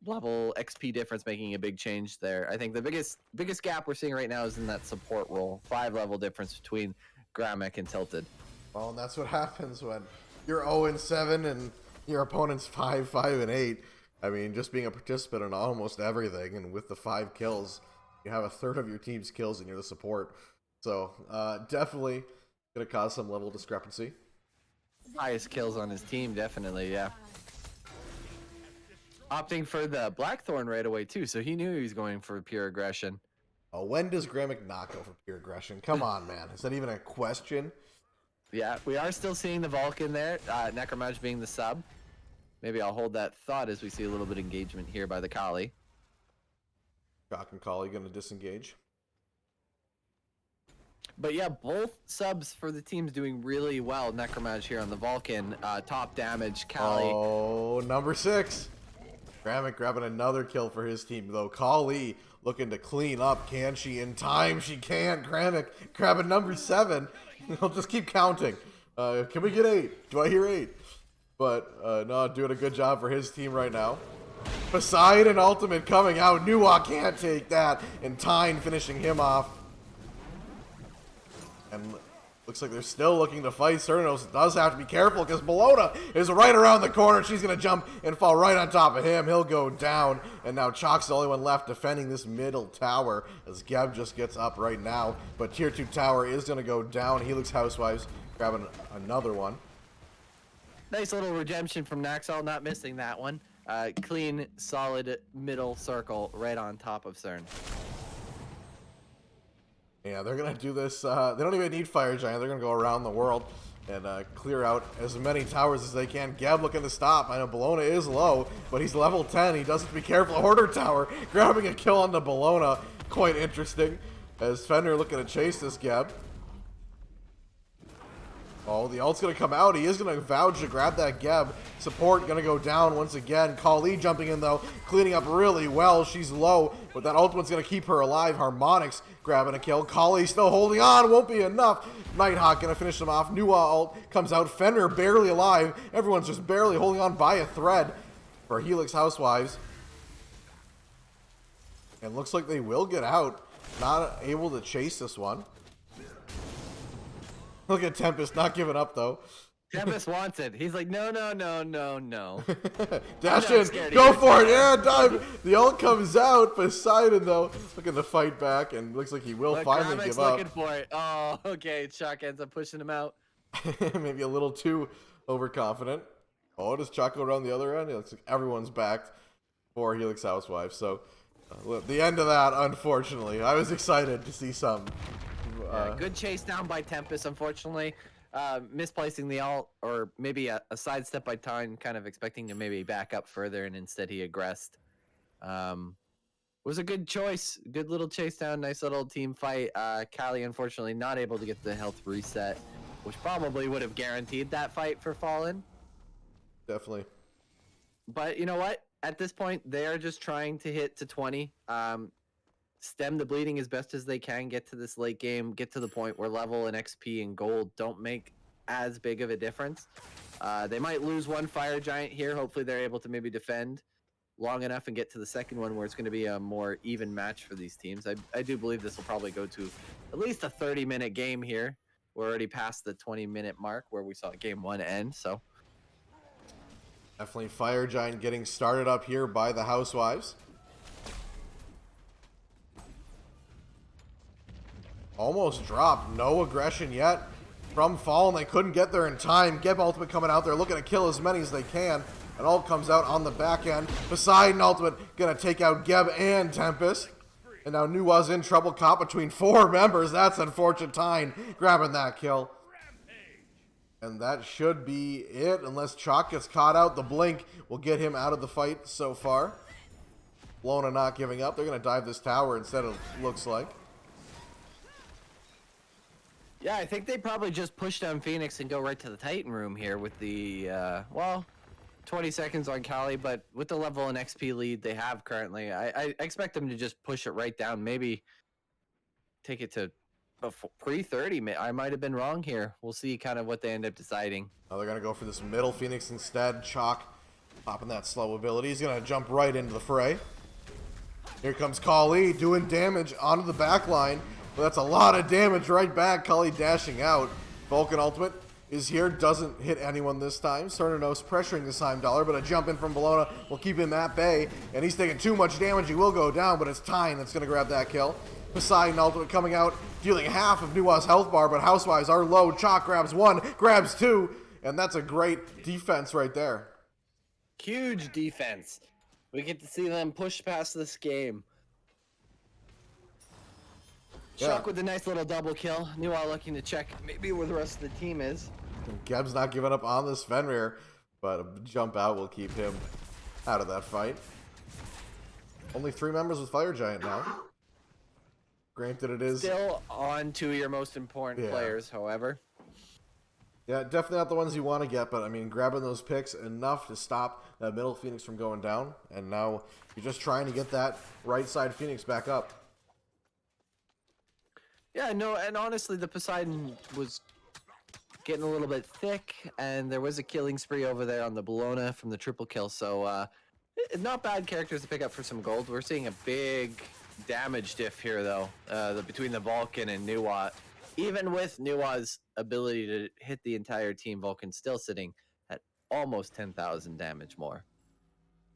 Speaker 3: Level XP difference making a big change there. I think the biggest gap we're seeing right now is in that support role. 5 level difference between Gramek and Tilted.
Speaker 4: Well, and that's what happens when you're 0-7 and your opponent's 5-5-8. I mean, just being a participant in almost everything, and with the 5 kills, you have a third of your team's kills and you're the support. So definitely gonna cause some level discrepancy.
Speaker 3: Highest kills on his team, definitely, yeah. Opting for the Blackthorn right away too, so he knew he was going for pure aggression.
Speaker 4: Oh, when does Gramek not go for pure aggression? Come on, man. Is that even a question?
Speaker 3: Yeah, we are still seeing the Vulcan there, Necromage being the sub. Maybe I'll hold that thought as we see a little bit of engagement here by the Kali.
Speaker 4: Chalk and Kali gonna disengage.
Speaker 3: But yeah, both subs for the teams doing really well. Necromage here on the Vulcan, top damage, Kali.
Speaker 4: Oh, number 6. Gramek grabbing another kill for his team, though. Kali looking to clean up. Can she? In time, she can. Gramek grabbing number 7. He'll just keep counting. Can we get 8? Do I hear 8? But no, doing a good job for his team right now. Poseidon ultimate coming out. Nuwa can't take that. And Tyne finishing him off. And looks like they're still looking to fight. Cernos does have to be careful because Bologna is right around the corner. She's going to jump and fall right on top of him. He'll go down. And now Chalk's the only one left defending this middle tower as Geb just gets up right now. But tier 2 tower is going to go down. Helix Housewives grabbing another one.
Speaker 3: Nice little redemption from Naxal, not missing that one. Clean, solid middle circle right on top of Cern.
Speaker 4: Yeah, they're going to do this. They don't even need Fire Giant. They're going to go around the world and clear out as many towers as they can. Geb looking to stop. I know Bologna is low, but he's level 10. He does have to be careful. Hoarder Tower grabbing a kill onto Bologna. Quite interesting as Fender looking to chase this Geb. Oh, the ult's going to come out. He is going to vouch to grab that Geb. Support going to go down once again. Kali jumping in, though, cleaning up really well. She's low, but that ultimate's going to keep her alive. Harmonics grabbing a kill. Kali still holding on. Won't be enough. Nighthawk going to finish them off. Nuwa ult comes out. Fender barely alive. Everyone's just barely holding on by a thread for Helix Housewives. And looks like they will get out. Not able to chase this one. Look at Tempest not giving up, though.
Speaker 3: Tempest wants it. He's like, no.
Speaker 4: Dash
Speaker 3: I'm not
Speaker 4: in.
Speaker 3: scared of
Speaker 4: Go
Speaker 3: you.
Speaker 4: for it. Yeah, dive. The ult comes out. Poseidon, though, looking to fight back, and looks like he will
Speaker 3: Look,
Speaker 4: finally
Speaker 3: Gramic's
Speaker 4: give
Speaker 3: looking
Speaker 4: up.
Speaker 3: for it. Oh, okay. Chuck ends up pushing him out.
Speaker 4: Maybe a little too overconfident. Oh, does Chuck go around the other end? It looks like everyone's backed for Helix Housewives. So, the end of that, unfortunately. I was excited to see some.
Speaker 3: Yeah, good chase down by Tempest, unfortunately. Misplacing the ult, or maybe a sidestep by Tyne, kind of expecting to maybe back up further, and instead he aggressed. Was a good choice. Good little chase down, nice little team fight. Callie, unfortunately, not able to get the health reset, which probably would have guaranteed that fight for Fallen.
Speaker 4: Definitely.
Speaker 3: But you know what? At this point, they are just trying to hit to 20. Stem the bleeding as best as they can, get to this late game, get to the point where level and XP and gold don't make as big of a difference. They might lose one fire giant here. Hopefully they're able to maybe defend long enough and get to the second one where it's going to be a more even match for these teams. I do believe this will probably go to at least a 30-minute game here. We're already past the 20-minute mark where we saw game one end, so.
Speaker 4: Definitely Fire Giant getting started up here by the Housewives. Almost dropped. No aggression yet from Fallen. They couldn't get there in time. Geb ultimate coming out there looking to kill as many as they can. It all comes out on the back end. Poseidon ultimate gonna take out Geb and Tempest. And now Nuwa's in trouble caught between 4 members. That's unfortunate. Tyne grabbing that kill. And that should be it, unless Chalk gets caught out. The blink will get him out of the fight so far. Lona not giving up. They're going to dive this tower instead, it looks like.
Speaker 3: Yeah, I think they probably just push down Phoenix and go right to the Titan room here with the, well, 20 seconds on Callie, but with the level and XP lead they have currently, I expect them to just push it right down, maybe take it to pre-30. I might have been wrong here. We'll see kind of what they end up deciding.
Speaker 4: Oh, they're going to go for this middle Phoenix instead. Chalk popping that slow ability. He's going to jump right into the fray. Here comes Kali doing damage onto the back line. But that's a lot of damage right back. Kali dashing out. Vulcan ultimate is here. Doesn't hit anyone this time. Cernanos pressuring this time Dollar, but a jump in from Bologna will keep him at bay. And he's taking too much damage. He will go down, but it's Tyne that's going to grab that kill. Poseidon ultimate coming out, dealing half of Nuwa's health bar, but Housewives are low. Chalk grabs 1, grabs 2, and that's a great defense right there.
Speaker 3: Huge defense. We get to see them push past this game. Chuck with a nice little double kill. Nuwa looking to check maybe where the rest of the team is.
Speaker 4: Geb's not giving up on this Fenrir, but a jump out will keep him out of that fight. Only 3 members with Fire Giant now. Granted, it is
Speaker 3: still on to your most important players, however.
Speaker 4: Yeah, definitely not the ones you want to get, but I mean, grabbing those picks enough to stop that middle Phoenix from going down, and now you're just trying to get that right side Phoenix back up.
Speaker 3: Yeah, no, and honestly, the Poseidon was getting a little bit thick, and there was a killing spree over there on the Bologna from the triple kill, so not bad characters to pick up for some gold. We're seeing a big damage diff here, though, between the Vulcan and Nuwa. Even with Nuwa's ability to hit the entire team, Vulcan's still sitting at almost 10,000 damage more.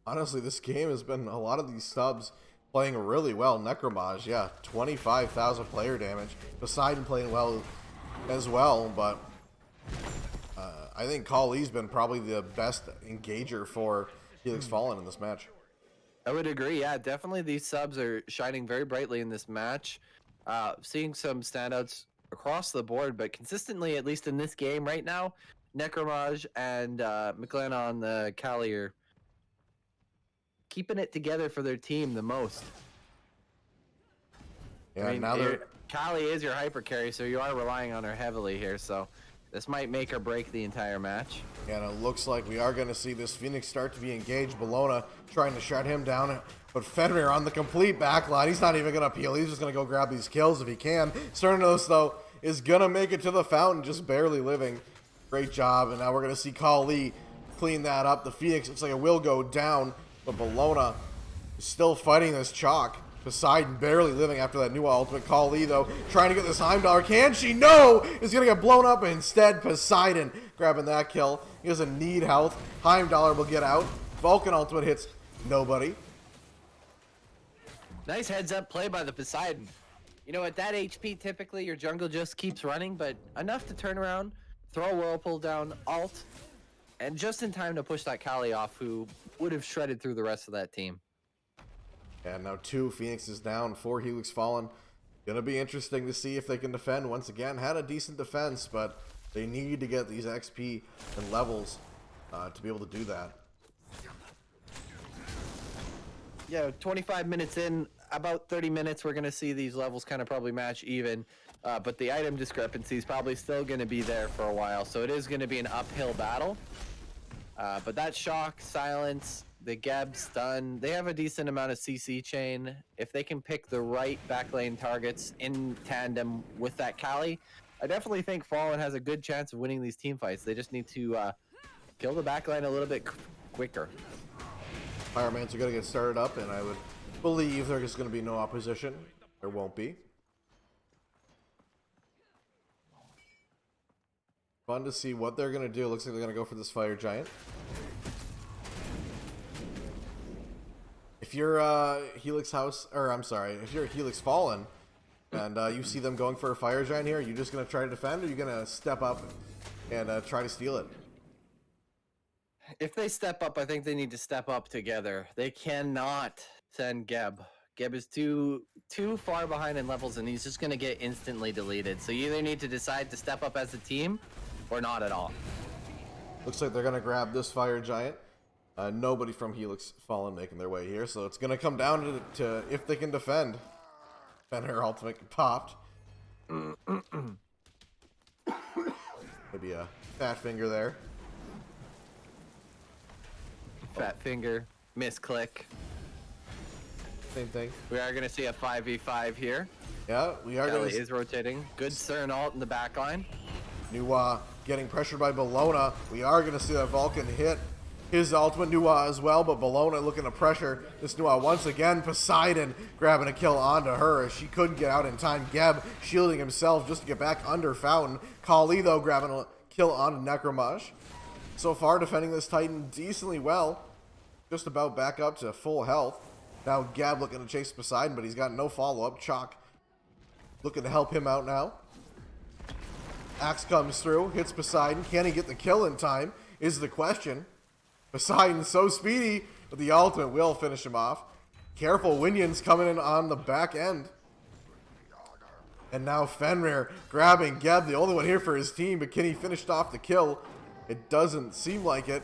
Speaker 4: Honestly, this game has been a lot of these subs playing really well. Necromage, yeah, 25,000 player damage. Poseidon playing well as well, but I think Kali's been probably the best engager for Helix Fallen in this match.
Speaker 3: I would agree, yeah, definitely these subs are shining very brightly in this match. Seeing some standouts across the board, but consistently, at least in this game right now, Necromage and McLennan on the Callie are keeping it together for their team the most.
Speaker 4: Yeah,
Speaker 3: I mean,
Speaker 4: now they're...
Speaker 3: Callie is your hyper carry, so you are relying on her heavily here, so this might make or break the entire match.
Speaker 4: Yeah, and it looks like we are going to see this Phoenix start to be engaged. Bologna trying to shut him down, but Fenrir on the complete backline. He's not even going to peel. He's just going to go grab these kills if he can. Cernos, though, is going to make it to the fountain, just barely living. Great job, and now we're going to see Kali clean that up. The Phoenix looks like it will go down, but Bologna is still fighting this Chalk. Poseidon barely living after that new ultimate. Kali, though, trying to get this Heimdall. Can she? No! Is going to get blown up. Instead, Poseidon grabbing that kill. He doesn't need health. Heimdall will get out. Vulcan ultimate hits nobody.
Speaker 3: Nice heads up play by the Poseidon. You know, at that HP, typically your jungle just keeps running, but enough to turn around, throw a whirlpool down, ult, and just in time to push that Kali off, who would have shredded through the rest of that team.
Speaker 4: And now 2 Phoenixes down, 4 Helix fallen. Gonna be interesting to see if they can defend. Once again, had a decent defense, but they need to get these XP and levels to be able to do that.
Speaker 3: Yeah, 25 minutes in, about 30 minutes, we're going to see these levels kind of probably match even. But the item discrepancy is probably still going to be there for a while. So it is going to be an uphill battle. But that shock, silence, the Geb stun, they have a decent amount of CC chain. If they can pick the right backlane targets in tandem with that Kali, I definitely think Fallen has a good chance of winning these team fights. They just need to kill the backline a little bit quicker.
Speaker 4: Firemans are going to get started up, and I would believe there's going to be no opposition. There won't be. Fun to see what they're going to do. Looks like they're going to go for this Fire Giant. If you're Helix House, or I'm sorry, if you're Helix Fallen, and you see them going for a Fire Giant here, are you just going to try to defend, or are you going to step up and try to steal it?
Speaker 3: If they step up, I think they need to step up together. They cannot send Geb. Geb is too far behind in levels, and he's just going to get instantly deleted. So you either need to decide to step up as a team or not at all.
Speaker 4: Looks like they're going to grab this Fire Giant. Nobody from Helix Fallen making their way here, so it's going to come down to if they can defend. Fenrir ultimate popped. Maybe a fat finger there.
Speaker 3: Fat finger, misclick.
Speaker 4: Same thing.
Speaker 3: We are going to see a 5v5 here.
Speaker 4: Yeah, we are going
Speaker 3: Kelly is rotating. Good Cern alt in the back line.
Speaker 4: Nuwa getting pressured by Bologna. We are going to see that Vulcan hit his ultimate. Nuwa as well, but Bologna looking to pressure this Nuwa once again. Poseidon grabbing a kill onto her as she couldn't get out in time. Geb shielding himself just to get back under Fountain. Kali, though, grabbing a kill onto Necromush. So far, defending this Titan decently well. Just about back up to full health. Now Gab looking to chase Poseidon, but he's got no follow-up. Chalk looking to help him out now. Axe comes through, hits Poseidon. Can he get the kill in time is the question. Poseidon's so speedy, but the ultimate will finish him off. Careful, Winion's coming in on the back end. And now Fenrir grabbing Geb, the only one here for his team, but can he finish off the kill? It doesn't seem like it.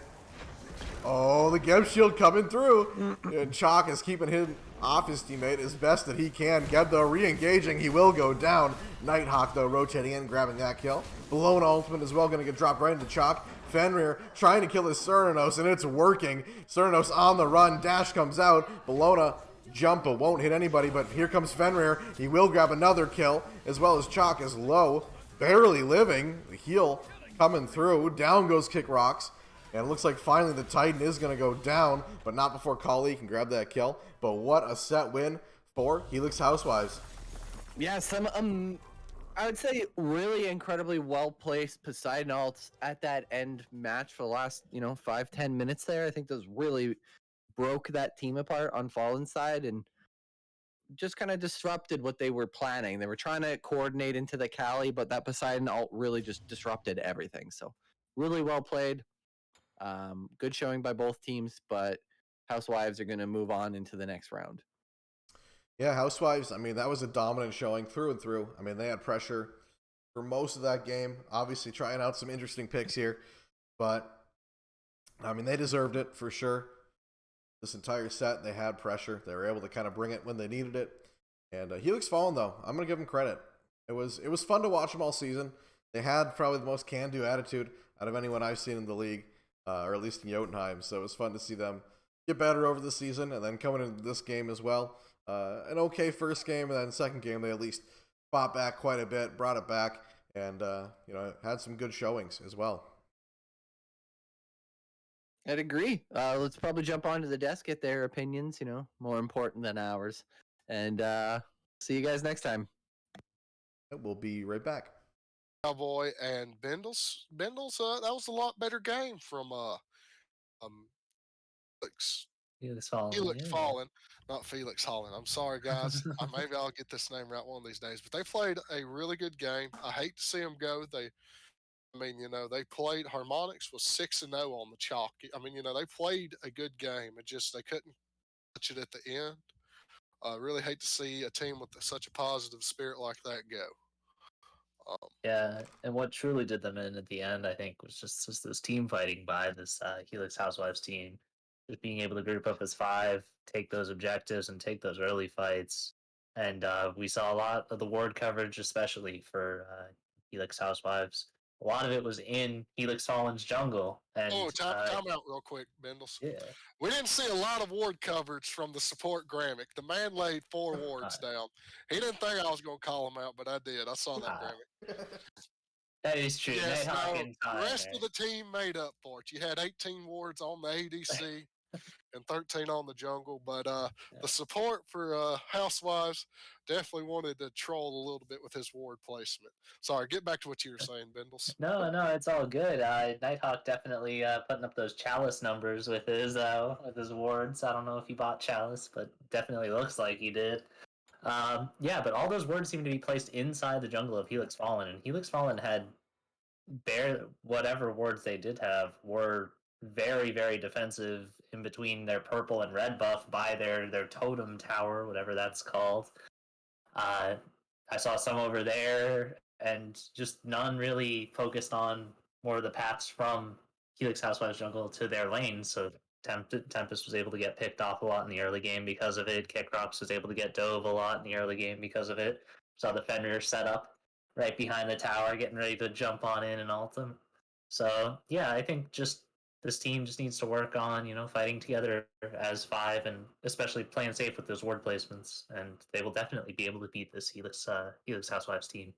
Speaker 4: Oh, the Geb shield coming through. And Chalk is keeping him off his teammate as best that he can. Geb, though, re-engaging. He will go down. Nighthawk, though, rotating in, grabbing that kill. Blown ultimate as well, going to get dropped right into Chalk. Fenrir trying to kill his Cernunnos, and it's working. Cernunnos on the run. Dash comes out. Bologna jump, but won't hit anybody. But here comes Fenrir. He will grab another kill, as well as Chalk is low. Barely living. The heal coming through. Down goes Kick Rocks. And it looks like finally the Titan is going to go down, but not before Kali can grab that kill. But what a set win for Helix Housewives.
Speaker 3: Yeah, some I would say really incredibly well-placed Poseidon ults at that end match for the last, 5-10 minutes there. I think those really broke that team apart on Fallen's side and just kind of disrupted what they were planning. They were trying to coordinate into the Kali, but that Poseidon ult really just disrupted everything. So really well played. Good showing by both teams, but Housewives are going to move on into the next round.
Speaker 4: Yeah, Housewives, I mean, that was a dominant showing through and through. I mean, they had pressure for most of that game. Obviously trying out some interesting picks here, but I mean, they deserved it for sure. This entire set, they had pressure. They were able to kind of bring it when they needed it. And Helix Fallen, though, I'm going to give them credit. It was fun to watch them all season. They had probably the most can-do attitude out of anyone I've seen in the league. Or at least in Jotunheim, so it was fun to see them get better over the season, and then coming into this game as well. An okay first game, and then second game they at least fought back quite a bit, brought it back, and had some good showings as well.
Speaker 3: I'd agree. Let's probably jump onto the desk, get their opinions, more important than ours. And see you guys next time.
Speaker 4: We'll be right back.
Speaker 1: Cowboy and Bendels. Bendels, that was a lot better game from Felix.
Speaker 2: Felix Fallen.
Speaker 1: Felix
Speaker 2: Yeah.
Speaker 1: Fallen, not Felix Holland. I'm sorry, guys. Maybe I'll get this name right one of these days. But they played a really good game. I hate to see them go. They played. Harmonix was 6-0 on the chalk. I mean, they played a good game. It just they couldn't touch it at the end. I really hate to see a team with such a positive spirit like that go.
Speaker 2: Yeah, and what truly did them in at the end, I think, was just this team fighting by this Helix Housewives team. Just being able to group up as five, take those objectives, and take those early fights. And we saw a lot of the ward coverage, especially for Helix Housewives. A lot of it was in Helix Holland's jungle.
Speaker 1: Oh,
Speaker 2: And
Speaker 1: time out real quick, Bendels.
Speaker 2: yeah.
Speaker 1: We didn't see a lot of ward coverage from the support Gramick. The man laid 4 wards down. He didn't think I was going to call him out, but I did. I saw that Gramick.
Speaker 2: That is true.
Speaker 1: Yes,
Speaker 2: Nighthawk
Speaker 1: no,
Speaker 2: and
Speaker 1: the rest
Speaker 2: Time,
Speaker 1: of the team made up for it. You had 18 wards on the ADC and 13 on the jungle, but the support for Housewives definitely wanted to troll a little bit with his ward placement. Sorry, get back to what you were saying, Bendels.
Speaker 2: No, it's all good. Nighthawk definitely putting up those Chalice numbers with his wards. I don't know if he bought Chalice, but definitely looks like he did. Yeah, but all those wards seem to be placed inside the jungle of Helix Fallen, and Helix Fallen had whatever wards they did have were very, very defensive in between their purple and red buff by their totem tower, whatever that's called. I saw some over there, and just none really focused on more of the paths from Helix Housewives jungle to their lanes. So Tempest was able to get picked off a lot in the early game because of it. Kickrocks was able to get dove a lot in the early game because of it. Saw the Fenrir set up right behind the tower, getting ready to jump on in and ult them. So yeah, I think just this team just needs to work on, fighting together as five and especially playing safe with those ward placements. And they will definitely be able to beat this Helix Housewives team.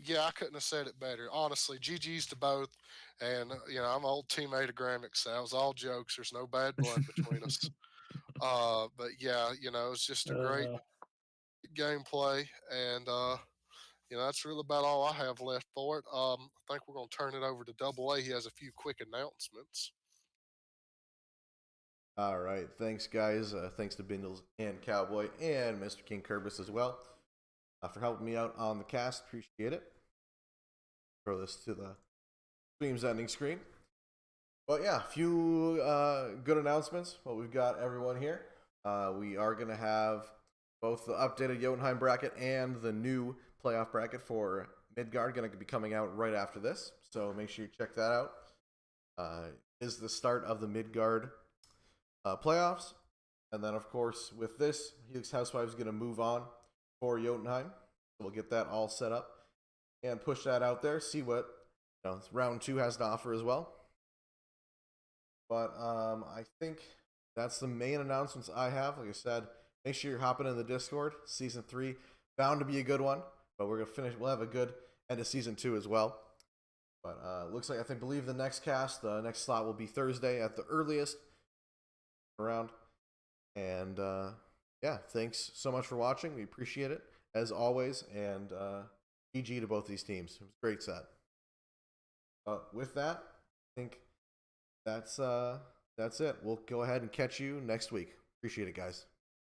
Speaker 1: Yeah, I couldn't have said it better. Honestly, GG's to both. And, I'm an old teammate of Gramick, so that was all jokes. There's no bad blood between us. But yeah, it's just a great gameplay. And, that's really about all I have left for it. I think we're going to turn it over to Double A. He has a few quick announcements.
Speaker 4: All right, thanks guys. Thanks to Bindles and Cowboy and Mr. King Kerbis as well for helping me out on the cast. Appreciate it. Throw this to the stream's ending screen. But yeah, a few good announcements. Well, we've got everyone here. We are going to have both the updated Jotunheim bracket and the new playoff bracket for Midgard going to be coming out right after this. So make sure you check that out. Is the start of the Midgard playoffs. And then, of course, with this, Helix Housewives is going to move on for Jotunheim. So we'll get that all set up and push that out there. See what round 2 has to offer as well. But I think that's the main announcements I have. Like I said, make sure you're hopping in the Discord. Season 3 bound to be a good one. But we're gonna finish. We'll have a good end of season 2 as well. But looks like believe the next cast, the next slot will be Thursday at the earliest. Around. And yeah, thanks so much for watching. We appreciate it as always. And GG to both these teams. It was a great set. With that, I think that's it. We'll go ahead and catch you next week. Appreciate it, guys.